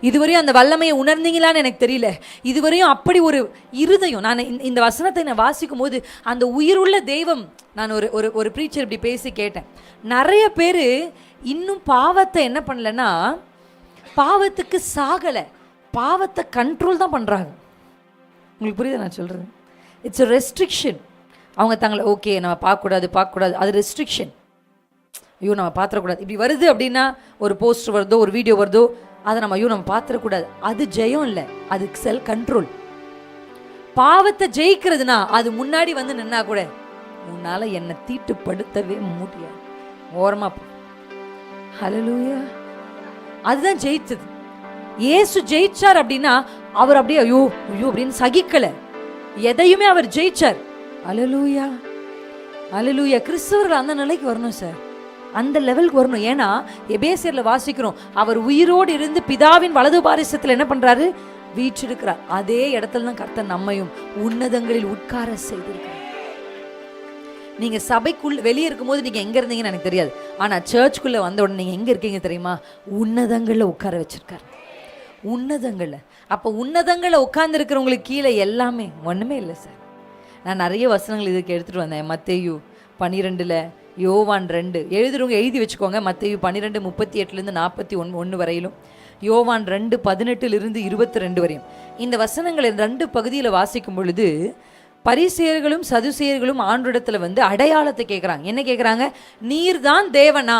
இதுவரையும் அந்த வல்லமையை உணர்ந்தீங்களான்னு எனக்கு தெரியல. இதுவரையும் அப்படி ஒரு இருதயம். நான் இந்த வசனத்தை நான் வாசிக்கும் போது அந்த உயிருள்ள தெய்வம், நான் ஒரு ப்ரீச்சர் இப்படி பேசி கேட்டேன். நிறைய பேர் இன்னும் பாவத்தை என்ன பண்ணலன்னா, பாவத்துக்கு சாகலை, பாவத்தை கண்ட்ரோல் தான் பண்ணுறாங்க. உங்களுக்கு புரியுது நான் சொல்கிறது? It's a restriction. அவங்க தங்களை ஓகே நம்ம பார்க்கக்கூடாது, அது ரெஸ்ட்ரிக்ஷன். ஐயோ நம்ம பார்த்துடக்கூடாது, இப்படி வருது அப்படின்னா ஒரு போஸ்டர் வருதோ ஒரு வீடியோ வருதோ அதை நம்ம நம்ம பார்த்துடக்கூடாது. அது ஜெயம் இல்லை, அது செல்ஃப் கண்ட்ரோல். பாவத்தை ஜெயிக்கிறதுனா அது முன்னாடி வந்து நின்னா கூட உன்னால என்னை தீட்டுப்படுத்தவே முடியாது, ஓரமா போ. ஹல்லேலூயா. அதுதான் ஜெயிச்சது. இயேசு ஜெயிச்சார் அப்படின்னா அவர் அப்படியே ஐயோ அப்படின்னு சகிக்கல, எதையுமே அவர் ஜெயிச்சார். ஹல்லேலூயா, ஹல்லேலூயா. கிறிஸ்தவர்கள் அந்த நிலைக்கு வரணும் சார், அந்த லெவலுக்கு வரணும். ஏன்னா எபேசியர்ல வாசிக்கிறோம், அவர் உயிரோடு இருந்து பிதாவின் வலது பாரிசத்தில் என்ன பண்றாரு, வீற்றிருக்கிறார். அதே இடத்துல தான் கர்த்தர் நம்மையும் உன்னதங்களில் உட்கார செய்திருக்கிறார். நீங்க சபைக்குள்ள வெளியே இருக்கும்போது நீங்க எங்க இருந்தீங்கன்னு எனக்கு தெரியாது, ஆனா சர்ச்சுக்குள்ள வந்த உடனே நீங்க எங்க இருக்கீங்க தெரியுமா? உன்னதங்கள்ல உட்கார வச்சிருக்காரு, உன்னதங்கள்ல. அப்ப உன்னதங்கள்ல உட்கார்ந்து இருக்கிறவங்களுக்கு கீழே எல்லாமே ஒண்ணுமே இல்லை சார். நான் நிறைய வசனங்கள் இதுக்கு எடுத்துட்டு வந்தேன். மத்தேயு 12, யோவான் 2 எழுதுறவங்க எழுதி வச்சுக்கோங்க. மத்தேயு 12 38 41 வரையிலும், யோவான் 2 18 22 வரையும். இந்த வசனங்களை 2 பகுதியில் வாசிக்கும் பொழுது பரிசேயர்களும் சதுசேயர்களும் ஆண்டவரிடத்துல வந்து அடையாளத்தை கேட்குறாங்க. என்ன கேட்குறாங்க? நீர் தான் தேவனா,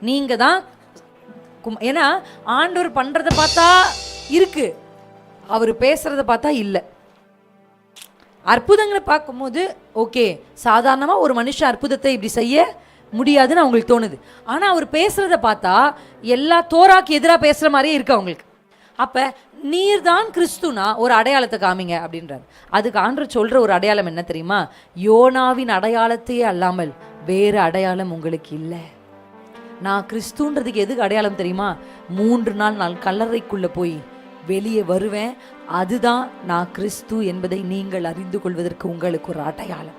நீங்க தான். ஏன்னா ஆண்டவர் பண்றதை பார்த்தா இருக்கு, அவர் பேசுறதை பார்த்தா இல்லை. அற்புதங்களை பார்க்கும்போது ஓகே, சாதாரணமாக ஒரு மனுஷன் அற்புதத்தை இப்படி செய்ய முடியாதுன்னு அவங்களுக்கு தோணுது. ஆனால் அவர் பேசுகிறத பார்த்தா எல்லா தோராக்கு எதிராக பேசுகிற மாதிரியே இருக்கு அவங்களுக்கு. அப்போ நீர் தான் கிறிஸ்துனா ஒரு அடையாளத்தை காமிங்க அப்படின்றார். அதுக்கு ஆண்டவர் சொல்கிற ஒரு அடையாளம் என்ன தெரியுமா? யோனாவின் அடையாளத்தையே அல்லாமல் வேறு அடையாளம் உங்களுக்கு இல்லை. நான் கிறிஸ்துன்றதுக்கு எதுக்கு அடையாளம் தெரியுமா? 3 நாள் நான் கல்லறைக்குள்ளே போய் வெளியே வருவேன், அதுதான் நான் கிறிஸ்து என்பதை நீங்கள் அறிந்து கொள்வதற்கு உங்களுக்கு ஒரு அடையாளம்.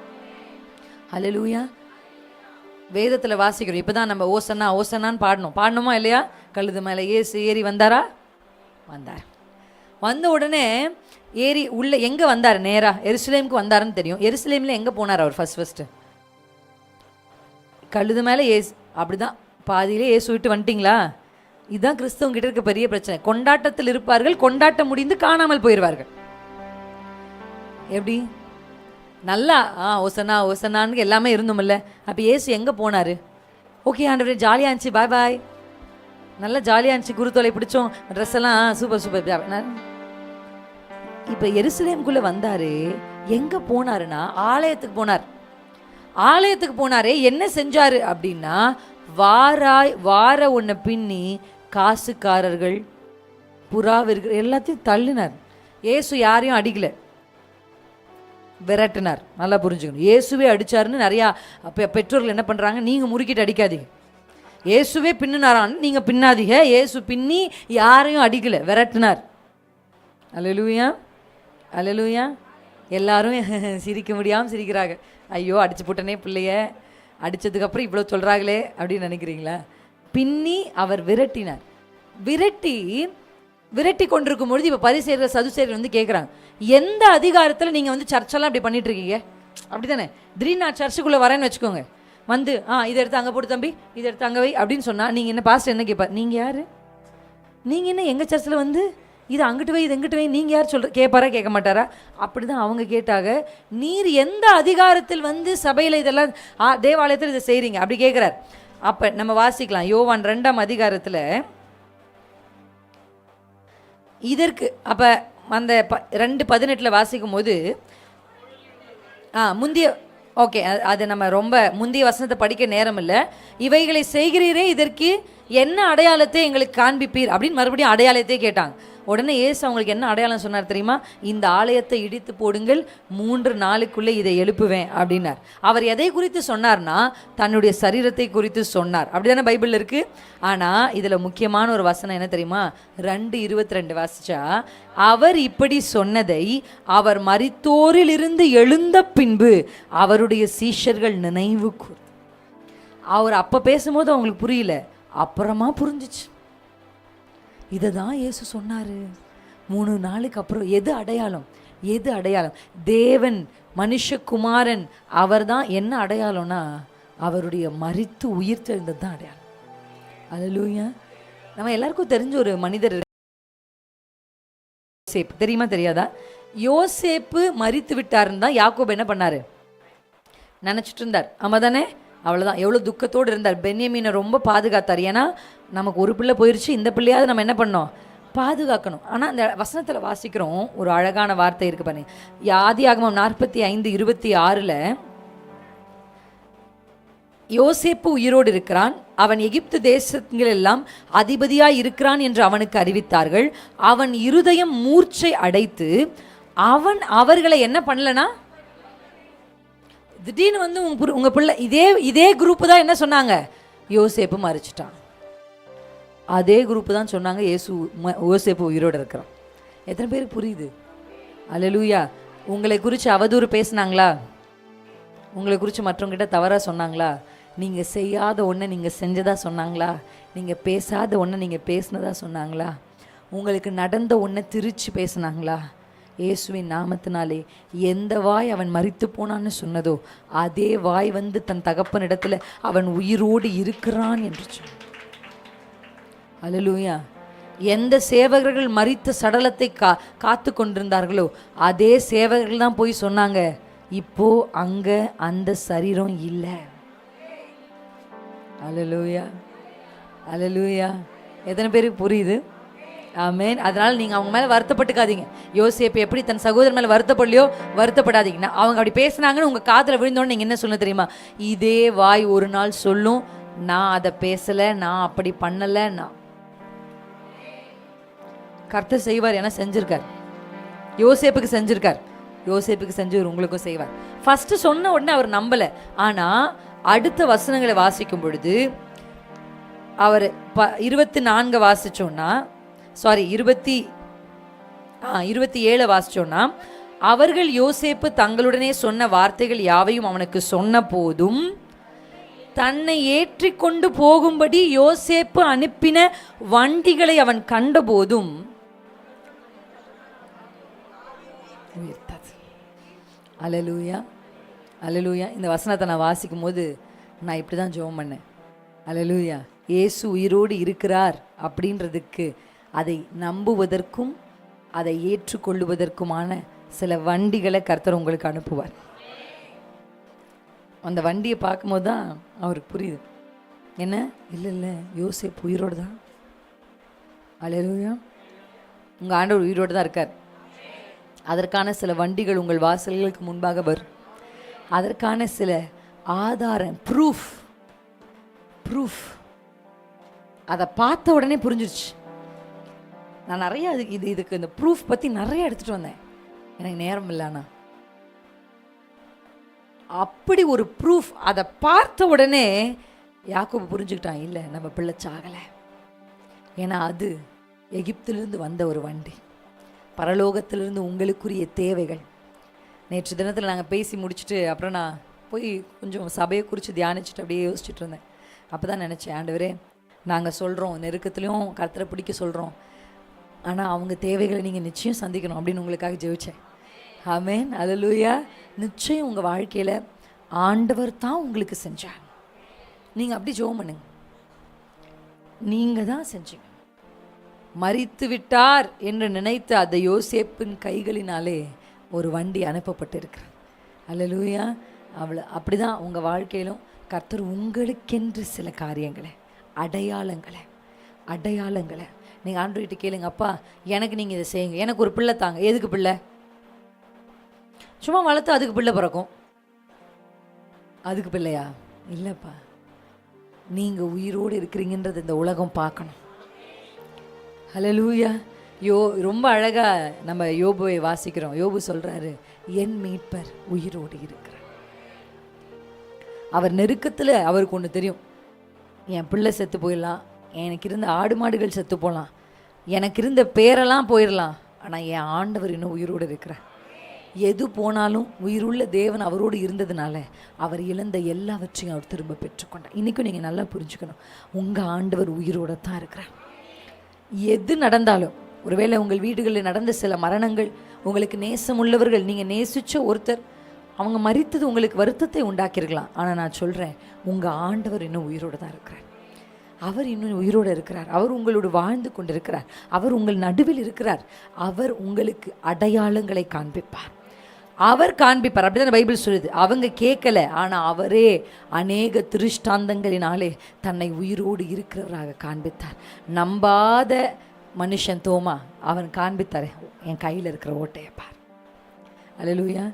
ஹல்லேலூயா. வேதத்தில் வாசிக்கிறோம். இப்போ தான் நம்ம ஓசன்னா ஓசன்னான்னு பாடணுமா இல்லையா? கழுது மேலே இயேசு ஏறி வந்தாரா? வந்தார். வந்த உடனே ஏறி உள்ள எங்கே வந்தார்? நேராக எருசலேமுக்கு வந்தாருன்னு தெரியும். எருசலேமில் எங்கே போனார் அவர்? ஃபஸ்ட்டு கழுது மேலே ஏசு. அப்படிதான் பாதியிலே ஏசு விட்டு வந்துட்டிங்களா? இதுதான் கிறிஸ்தவங்க கிட்ட இருக்க பெரிய பிரச்சனை. கொண்டாட்டத்தில் இருப்பார்கள், கொண்டாட்டம் முடிந்து காணாமல் போயிடுவார்கள். எப்படி நல்லா ஓசனா ஓசனான்னு எல்லாமே இருந்தோம்ல. அப்போ ஏசு எங்கே போனார்? ஓகே ஆண்டவரே ஜாலியாக இருந்துச்சு, பாய் பாய், நல்லா ஜாலியாக இருந்துச்சு, குருத்தோலை பிடிச்சோம், ட்ரெஸ் எல்லாம் சூப்பர் சூப்பர். இப்போ எருசலேமுக்குள்ளே வந்தார். எங்கே போனாருன்னா ஆலயத்துக்கு போனார். ஆலயத்துக்கு போனாரே, என்ன செஞ்சார் அப்படின்னா வார ஒன்றை பின்னி காசுக்காரர்கள் புறாவிற்கு எல்லாத்தையும் தள்ளினார். இயேசு யாரையும் அடிக்கல, விரட்டினார். நல்லா புரிஞ்சுக்கணும். இயேசுவே அடிச்சாருன்னு நிறையா பெற்றோர்கள் என்ன பண்ணுறாங்க, நீங்கள் முறுக்கிட்டு அடிக்காதீங்க, இயேசுவே பின்னுனாரான்னு நீங்கள் பின்னாதீங்க. இயேசு பின்னி யாரையும் அடிக்கல, விரட்டினார். அல்லேலூயா, அல்லேலூயா. எல்லாரும் சிரிக்க முடியாமல் சிரிக்கிறாங்க. ஐயோ அடிச்சு போட்டனே பிள்ளைய, அடித்ததுக்கப்புறம் இவ்வளோ சொல்கிறாங்களே அப்படின்னு நினைக்கிறீங்களா? பின்னி அவர் விரட்டினார். விரட்டி கொண்டிருக்கும் பொழுது இப்போ பரிசேயர்கள் சதுசேயர்கள் வந்து கேட்குறாங்க, எந்த அதிகாரத்தில் நீங்கள் வந்து சர்ச்செல்லாம் அப்படி பண்ணிட்டு இருக்கீங்க? அப்படி தானே? திடீர்னு நான் சர்ச்சுக்குள்ளே வரேன்னு வச்சுக்கோங்க, வந்து இதை எடுத்து அங்கே போட்டு தம்பி, இதை எடுத்து அங்கே வை அப்படின்னு சொன்னால் நீங்கள் என்ன பாஸ்டர் என்ன கேட்பார்? நீங்கள் யார்? நீங்கள் என்ன எங்கள் சர்ச்சில் வந்து இது அங்கிட்டு வை இது எங்கிட்டு வை, நீங்கள் யார் சொல்கிற கேட்பாரா கேட்க மாட்டாரா? அப்படி தான் அவங்க கேட்டாங்க. நீர் எந்த அதிகாரத்தில் வந்து சபையில் இதெல்லாம் தேவாலயத்தில் இதை செய்கிறீங்க அப்படி கேட்குறார். அப்போ நம்ம வாசிக்கலாம் யோவான் 2ஆம் அதிகாரத்தில் இதற்கு. அப்போ அந்த 2:18 வாசிக்கும் போது முந்தைய ஓகே அது நம்ம ரொம்ப முந்தைய வசனத்தை படிக்க நேரம் இல்லை. இவைகளை செய்கிறீரே, இதற்கு என்ன அடையாளத்தை எங்களுக்கு காண்பிப்பீர் அப்படின்னு மறுபடியும் அடையாளத்தையே கேட்டாங்க. உடனே இயேசு அவங்களுக்கு என்ன அடையாளம் சொன்னார் தெரியுமா? இந்த ஆலயத்தை இடித்து போடுங்கள், 3 நாளுக்குள்ளே இதை எழுப்புவேன் அப்படின்னார். அவர் எதை குறித்து சொன்னார்னா தன்னுடைய சரீரத்தை குறித்து சொன்னார். அப்படிதானே பைபிள் இருக்குது. ஆனால் இதில் முக்கியமான ஒரு வசனம் என்ன தெரியுமா? 2:22 வாசிச்சா, அவர் இப்படி சொன்னதை அவர் மரித்தோரில் இருந்து எழுந்த பின்பு அவருடைய சீஷர்கள் நினைவு கூர். அவர் அப்போ பேசும்போது அவங்களுக்கு புரியல, அப்புறமா புரிஞ்சிச்சு. இதை தான் இயேசு சொன்னார் 3 நாளுக்கு அப்புறம். எது அடையாளம்? எது அடையாளம்? தேவன் மனுஷகுமாரன் அவர் தான். என்ன அடையாளம்னா அவருடைய மரித்து உயிர் தெழுந்தது தான் அடையாளம். அல்லேலூயா. நம்ம எல்லாருக்கும் தெரிஞ்ச ஒரு மனிதர் யோசேப்பு, தெரியுமா தெரியாதா? யோசேப்பு மரித்து விட்டாருன்னு தான் யாக்கோபு என்ன பண்ணாரு? நினச்சிட்டு இருந்தார். ஆமாம் தானே? அவ்வளோதான். எவ்வளோ துக்கத்தோடு இருந்தார். பென்யமீனை ரொம்ப பாதுகாத்தார். ஏன்னா நமக்கு ஒரு பிள்ளை போயிடுச்சு, இந்த பிள்ளையாவது நம்ம என்ன பண்ணோம்? பாதுகாக்கணும். ஆனால் அந்த வசனத்தில் வாசிக்கிறோம் ஒரு அழகான வார்த்தை இருக்குது பாருங்க. ஆதியாகமம் 45:26 யோசேப்பு உயிரோடு இருக்கிறான், அவன் எகிப்து தேசங்களெல்லாம் அதிபதியாய் இருக்கிறான் என்று அவனுக்கு அறிவித்தார்கள். அவன் இருதயம் மூர்ச்சை அடைத்து அவன் அவர்களை என்ன பண்ணலனா, திடீர்னு வந்து உங்க பிள்ளை இதே குரூப்பு தான் என்ன சொன்னாங்க? யோசேப்பு மறிச்சிட்டான். அதே குரூப்பு தான் சொன்னாங்க யோசேப்பு உயிரோடு இருக்கிறான். எத்தனை பேருக்கு புரியுது? அல்லேலூயா. உங்களை குறித்து அவதூறு பேசினாங்களா? உங்களை குறித்து மற்றவங்கிட்ட தவறாக சொன்னாங்களா? நீங்கள் செய்யாத ஒன்றை நீங்கள் செஞ்சதா சொன்னாங்களா? நீங்கள் பேசாத ஒன்றை நீங்கள் பேசினதா சொன்னாங்களா? உங்களுக்கு நடந்த ஒன்றை திரிச்சு பேசினாங்களா? இயேசுவின் நாமத்தினாலே எந்த வாய் அவன் மரித்து போனான்னு சொன்னதோ அதே வாய் வந்து தன் தகப்பனிடத்தில் அவன் உயிரோடு இருக்கிறான் என்று சொன்னான். அல்லேலூயா. எந்த சேவகர்கள் மரித்த சடலத்தை காத்து கொண்டிருந்தார்களோ அதே சேவகர்கள் தான் போய் சொன்னாங்க, இப்போ அங்க அந்த சரீரம் இல்லை. அல்லேலூயா. அல்லேலூயா. எத்தனை பேருக்கு புரியுது? ஆமென். அதனால நீங்க அவங்க மேல வருத்தப்பட்டுக்காதீங்க. யோசேப்பு எப்படி தன் சகோதரன் மேல வருத்தப்படலையோ வருத்தப்படாதீங்க. அவங்க அப்படி பேசினாங்கன்னு உங்க காதுல விழுந்தோன்னு நீங்க என்ன சொல்ல தெரியுமா? இதே வாய் ஒரு நாள் சொல்லும், நான் அதை பேசல, நான் அப்படி பண்ணல. நான் கர்த்தர் செய்வார். ஏன்னா செஞ்சிருக்கார். யோசேப்புக்கு செஞ்சிருக்கார். யோசேப்புக்கு செஞ்சவர் உங்களுக்கும் செய்வார். ஃபர்ஸ்ட் சொன்ன உடனே அவர் நம்பல. ஆனா அடுத்த வசனங்களை வாசிக்கும் பொழுது அவர் 24 வாசிச்சோன்னா, சாரி 27 வாசிச்சோன்னா, அவர்கள் யோசேப்பு தங்களுடனே சொன்ன வார்த்தைகள் யாவையும் அவனுக்கு சொன்ன போதும் தன்னை ஏற்றி கொண்டு போகும்படி யோசேப்பு அனுப்பின வண்டிகளை அவன் கண்டபோதும் உயிர்த்தது. அல்லேலூயா. அல்லேலூயா. இந்த வசனத்தை நான் வாசிக்கும் போது நான் இப்படி தான் ஜெபம் பண்ணேன். அல்லேலூயா. இயேசு உயிரோடு இருக்கிறார் அப்படின்றதுக்கு அதை நம்புவதற்கும் அதை ஏற்றுக்கொள்ளுவதற்குமான சில வண்டிகளை கர்த்தர் உங்களுக்கு அனுப்புவார். அந்த வண்டியை பார்க்கும்போது தான் அவருக்கு புரியுது. என்ன? இல்லை யோசேப்பு உயிரோடு தான். அல்லேலூயா. உங்கள் ஆண்டவர் உயிரோடு தான் இருக்கார். அதற்கான சில வண்டிகள் உங்கள் வாசல்களுக்கு முன்பாக வரும். அதற்கான சில ஆதாரம், ப்ரூஃப் அதை பார்த்த உடனே புரிஞ்சிருச்சு. நான் நிறைய இதுக்கு இந்த ப்ரூஃப் பற்றி நிறைய எடுத்துகிட்டு வந்தேன். எனக்கு நேரம் இல்லைண்ணா. அப்படி ஒரு ப்ரூஃப் அதை பார்த்த உடனே யாக்கோபு புரிஞ்சுக்கிட்டான், இல்லை நம்ம பிள்ளை சாகலை. ஏன்னா அது எகிப்திலிருந்து வந்த ஒரு வண்டி, பரலோகத்திலிருந்து உங்களுக்குரிய தேவைகள். நேற்று தினத்தில் நாங்கள் பேசி முடிச்சுட்டு அப்புறம் நான் போய் கொஞ்சம் சபையை குறித்து தியானிச்சுட்டு அப்படியே யோசிச்சுட்டு இருந்தேன். அப்போ தான் நினச்சேன், ஆண்டவரே நாங்கள் சொல்கிறோம் நெருக்கத்துலேயும் கர்த்தரை பிடிக்க சொல்கிறோம், ஆனால் அவங்க தேவைகளை நீங்கள் நிச்சயம் சந்திக்கணும் அப்படின்னு உங்களுக்காக ஜெபிச்சேன். ஆமென். அல்லேலூயா. நிச்சயம் உங்கள் வாழ்க்கையில் ஆண்டவர் தான் உங்களுக்கு செஞ்சாங்க. நீங்கள் அப்படி ஜெபம் பண்ணுங்க. நீங்கள் தான் செஞ்சீங்க. மரித்து விட்டார் என்று நினைத்த அந்த யோசேப்பின் கைகளினாலே ஒரு வண்டி அனுப்பப்பட்டிருக்கிறார். அல்லேலூயா. அப்படி தான் உங்கள் வாழ்க்கையிலும் கர்த்தர் உங்களுக்கென்று சில காரியங்களை, அடையாளங்களை நீங்கள் ஆண்டவர்கிட்ட கேளுங்க. அப்பா எனக்கு நீங்கள் இதை செய்யுங்க, எனக்கு ஒரு பிள்ளை தாங்க. எதுக்கு பிள்ளை? சும்மா வளர்த்து அதுக்கு பிள்ளை பிறக்கும், அதுக்கு பிள்ளையா? இல்லைப்பா, நீங்கள் உயிரோடு இருக்கிறீங்கன்றது இந்த உலகம் பார்க்கணும். அல்லேலூயா. ரொம்ப அழகாக நம்ம யோபுவை வாசிக்கிறோம். யோபு சொல்கிறாரு, என் மீட்பர் உயிரோடு இருக்கிறார். அவர் நெருக்கத்தில் அவருக்கு ஒன்று தெரியும், என் பிள்ளை செத்து போயிடலாம், எனக்கு இருந்த ஆடு மாடுகள் செத்து போகலாம், எனக்கு இருந்த பேரெல்லாம் போயிடலாம், ஆனால் என் ஆண்டவர் இன்னும் உயிரோடு இருக்கிறார். எது போனாலும் உயிருள்ள தேவன் அவரோடு இருந்ததுனால அவர் இழந்த எல்லாவற்றையும் அவர் திரும்ப பெற்றுக்கொண்டார். இன்றைக்கும் நீங்கள் நல்லா புரிஞ்சுக்கணும், உங்கள் ஆண்டவர் உயிரோடு தான் இருக்கிறார். எது நடந்தாலும், ஒருவேளை உங்கள் வீடுகளில் நடந்த சில மரணங்கள், உங்களுக்கு நேசம் உள்ளவர்கள், நீங்கள் நேசித்த ஒருத்தர் அவங்க மரித்தது உங்களுக்கு வருத்தத்தை உண்டாக்கியிருக்கலாம். ஆனால் நான் சொல்கிறேன், உங்கள் ஆண்டவர் இன்னும் உயிரோடு தான் இருக்கிறார். அவர் இன்னும் உயிரோடு இருக்கிறார். அவர் உங்களோடு வாழ்ந்து கொண்டிருக்கிறார். அவர் உங்கள் நடுவில் இருக்கிறார். அவர் உங்களுக்கு அடையாளங்களை காண்பிப்பார். அவர் காண்பிப்பார். அப்படிதான் பைபிள் சொல்லுது. அவங்க கேட்கல, ஆனால் அவரே அநேக திருஷ்டாந்தங்களினாலே தன்னை உயிரோடு இருக்கிறவராக காண்பித்தார். நம்பாத மனுஷன் தோமா, அவன் காண்பித்தார், என் கையில் இருக்கிற ஓட்டையை பார். அல்லேலூயா.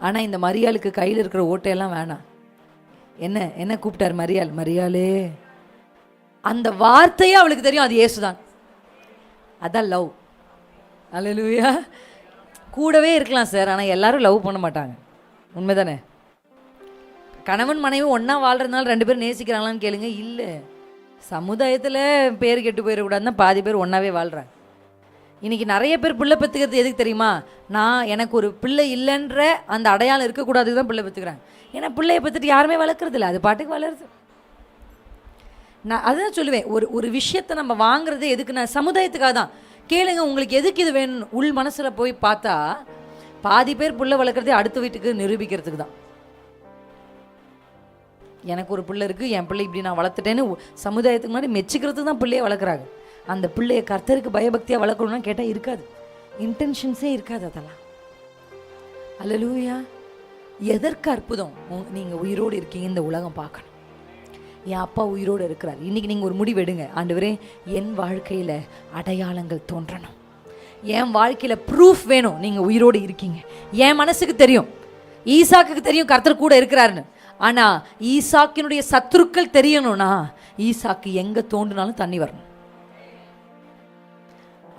ஆனால் இந்த மரியாளுக்கு கையில் இருக்கிற ஓட்டையெல்லாம் வேணாம். என்ன கூப்பிட்டார் மரியாள்? மரியாளே, அந்த வார்த்தையே அவளுக்கு தெரியும், அது இயேசுதான். அதான் லவ். அல்லேலூயா. கூடவே இருக்கலாம் சார், ஆனால் எல்லாரும் லவ் பண்ண மாட்டாங்க. உண்மைதானே? கணவன் மனைவி ஒன்றா வாழ்கிறதுனால 2 பேரும் நேசிக்கிறாங்களான்னு கேளுங்க. இல்லை, சமுதாயத்தில் பேர் கெட்டு போயிடக்கூடாதுன்னு பாதி பேர் ஒன்றாவே வாழ்கிறாங்க. இன்றைக்கி நிறைய பேர் பிள்ளை பெற்றுக்கிறது எதுக்கு தெரியுமா? எனக்கு ஒரு பிள்ளை இல்லைன்ற அந்த அடையாளம் இருக்கக்கூடாது தான் பிள்ளை பெற்றுக்கிறாங்க. ஏன்னா பிள்ளையை பற்றிட்டு யாருமே வளர்க்குறதில்ல, அது பாட்டுக்கு வளருது. நான் அதுதான் சொல்லுவேன், ஒரு விஷயத்தை நம்ம வாங்குறது எதுக்குன்னா சமுதாயத்துக்காக தான். கேளுங்க, உங்களுக்கு எதுக்கு இது வேணும்? உள் மனசில் போய் பார்த்தா பாதி பேர் பிள்ளை வளர்க்குறதே அடுத்த வீட்டுக்கு நிரூபிக்கிறதுக்கு தான். எனக்கு ஒரு பிள்ளை இருக்குது, என் பிள்ளை இப்படி நான் வளர்த்துட்டேன்னு சமுதாயத்துக்கு முன்னாடி மெச்சிக்கிறதுக்கு தான் பிள்ளையை வளர்க்குறாங்க. அந்த பிள்ளையை கர்த்தருக்கு பயபக்தியாக வளர்க்கணும்னா கேட்டால் இருக்காது, இன்டென்ஷன்ஸே இருக்காது அதெல்லாம். அல்லேலூயா. எதற்கு அற்புதம்? நீங்கள் உயிரோடு இருக்கீங்க, இந்த உலகம் பார்க்கணும். என் அப்பா உயிரோடு இருக்கிறார். இன்றைக்கி நீங்கள் ஒரு முடிவு எடுங்க, ஆண்டவரே என் வாழ்க்கையில் அடையாளங்கள் தோன்றணும், என் வாழ்க்கையில் ப்ரூஃப் வேணும் நீங்கள் உயிரோடு இருக்கீங்க. என் மனசுக்கு தெரியும், ஈசாக்குக்கு தெரியும் கர்த்தர் கூட இருக்கிறாருன்னு. ஆனால் ஈசாக்கினுடைய சத்துருக்கள் தெரியணும்னா ஈசாக்கு எங்கே தோண்டினாலும் தண்ணி வரணும்.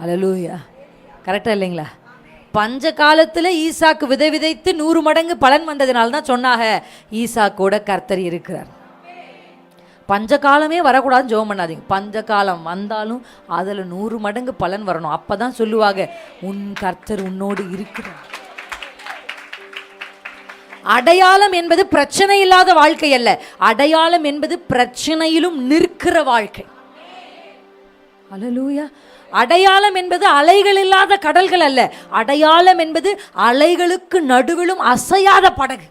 அல்லேலூயா. கரெக்டாக இல்லைங்களா? பஞ்ச காலத்தில் ஈசாக்கு விதை விதைத்து 100 மடங்கு பலன் வந்ததுனால தான் சொன்னாங்க ஈசாக்கோட கர்த்தர் இருக்கிறார். பஞ்ச காலமே வரக்கூடாதுன்னு ஜெபம் பண்ணாதீங்க. பஞ்ச காலம் வந்தாலும் அதில் 100 மடங்கு பலன் வரணும். அப்போ தான் சொல்லுவாங்க உன் கர்த்தர் உன்னோடு இருக்கிறார். அடையாளம் என்பது பிரச்சனை இல்லாத வாழ்க்கை அல்ல, அடையாளம் என்பது பிரச்சனையிலும் நிற்கிற வாழ்க்கை. அல்லேலூயா. அடையாளம் என்பது அலைகள் இல்லாத கடல்கள் அல்ல, அடையாளம் என்பது அலைகளுக்கு நடுவிலும் அசையாத படகு.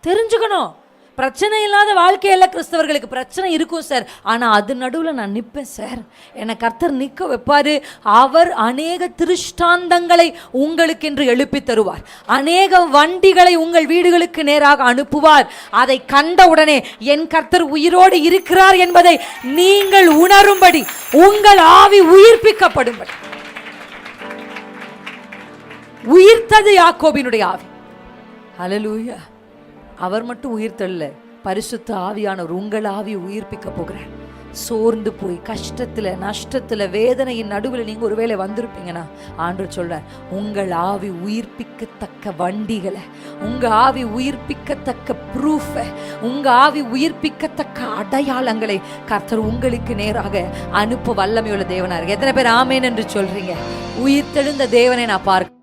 தெரிஞ்சுக்கணும், பிரச்சனை இல்லாத வாழ்க்கையில கிறிஸ்தவர்களுக்கு பிரச்சனை இருக்கும் சார், ஆனால் அது நடுவில் நான் நிற்பேன் சார், என்னை கர்த்தர் நிற்க வைப்பார். அவர் அநேக திருஷ்டாந்தங்களை உங்களுக்கு என்று எழுப்பி தருவார். அநேக வண்டிகளை உங்கள் வீடுகளுக்கு நேராக அனுப்புவார். அதை கண்டவுடனே என் கர்த்தர் உயிரோடு இருக்கிறார் என்பதை நீங்கள் உணரும்படி, உங்கள் ஆவி உயிர்ப்பிக்கப்படும்படி. உயிர்த்தது யாக்கோபினுடைய ஆவி. ஹல்லேலூயா. அவர் மட்டும் உயிர்த்தல்ல, பரிசுத்த ஆவியானவர் உங்கள் ஆவியை உயிர்ப்பிக்க போகிறார். சோர்ந்து போய் கஷ்டத்தில் நஷ்டத்தில் வேதனையின் நடுவில் நீங்கள் ஒருவேளை வந்திருப்பீங்கன்னா ஆண்டவர் சொல்றார், உங்கள் ஆவி உயிர்ப்பிக்கத்தக்க வண்டிகளை, உங்கள் ஆவி உயிர்ப்பிக்கத்தக்க ப்ரூஃபை, உங்கள் ஆவி உயிர்ப்பிக்கத்தக்க அடையாளங்களை கர்த்தர் உங்களுக்கு நேராக அனுப்ப வல்லமையுள்ள தேவனாக இருக்கு. எத்தனை பேர் ஆமேன் என்று சொல்றீங்க? உயிர்த்தெழுந்த தேவனை நான் பார்க்க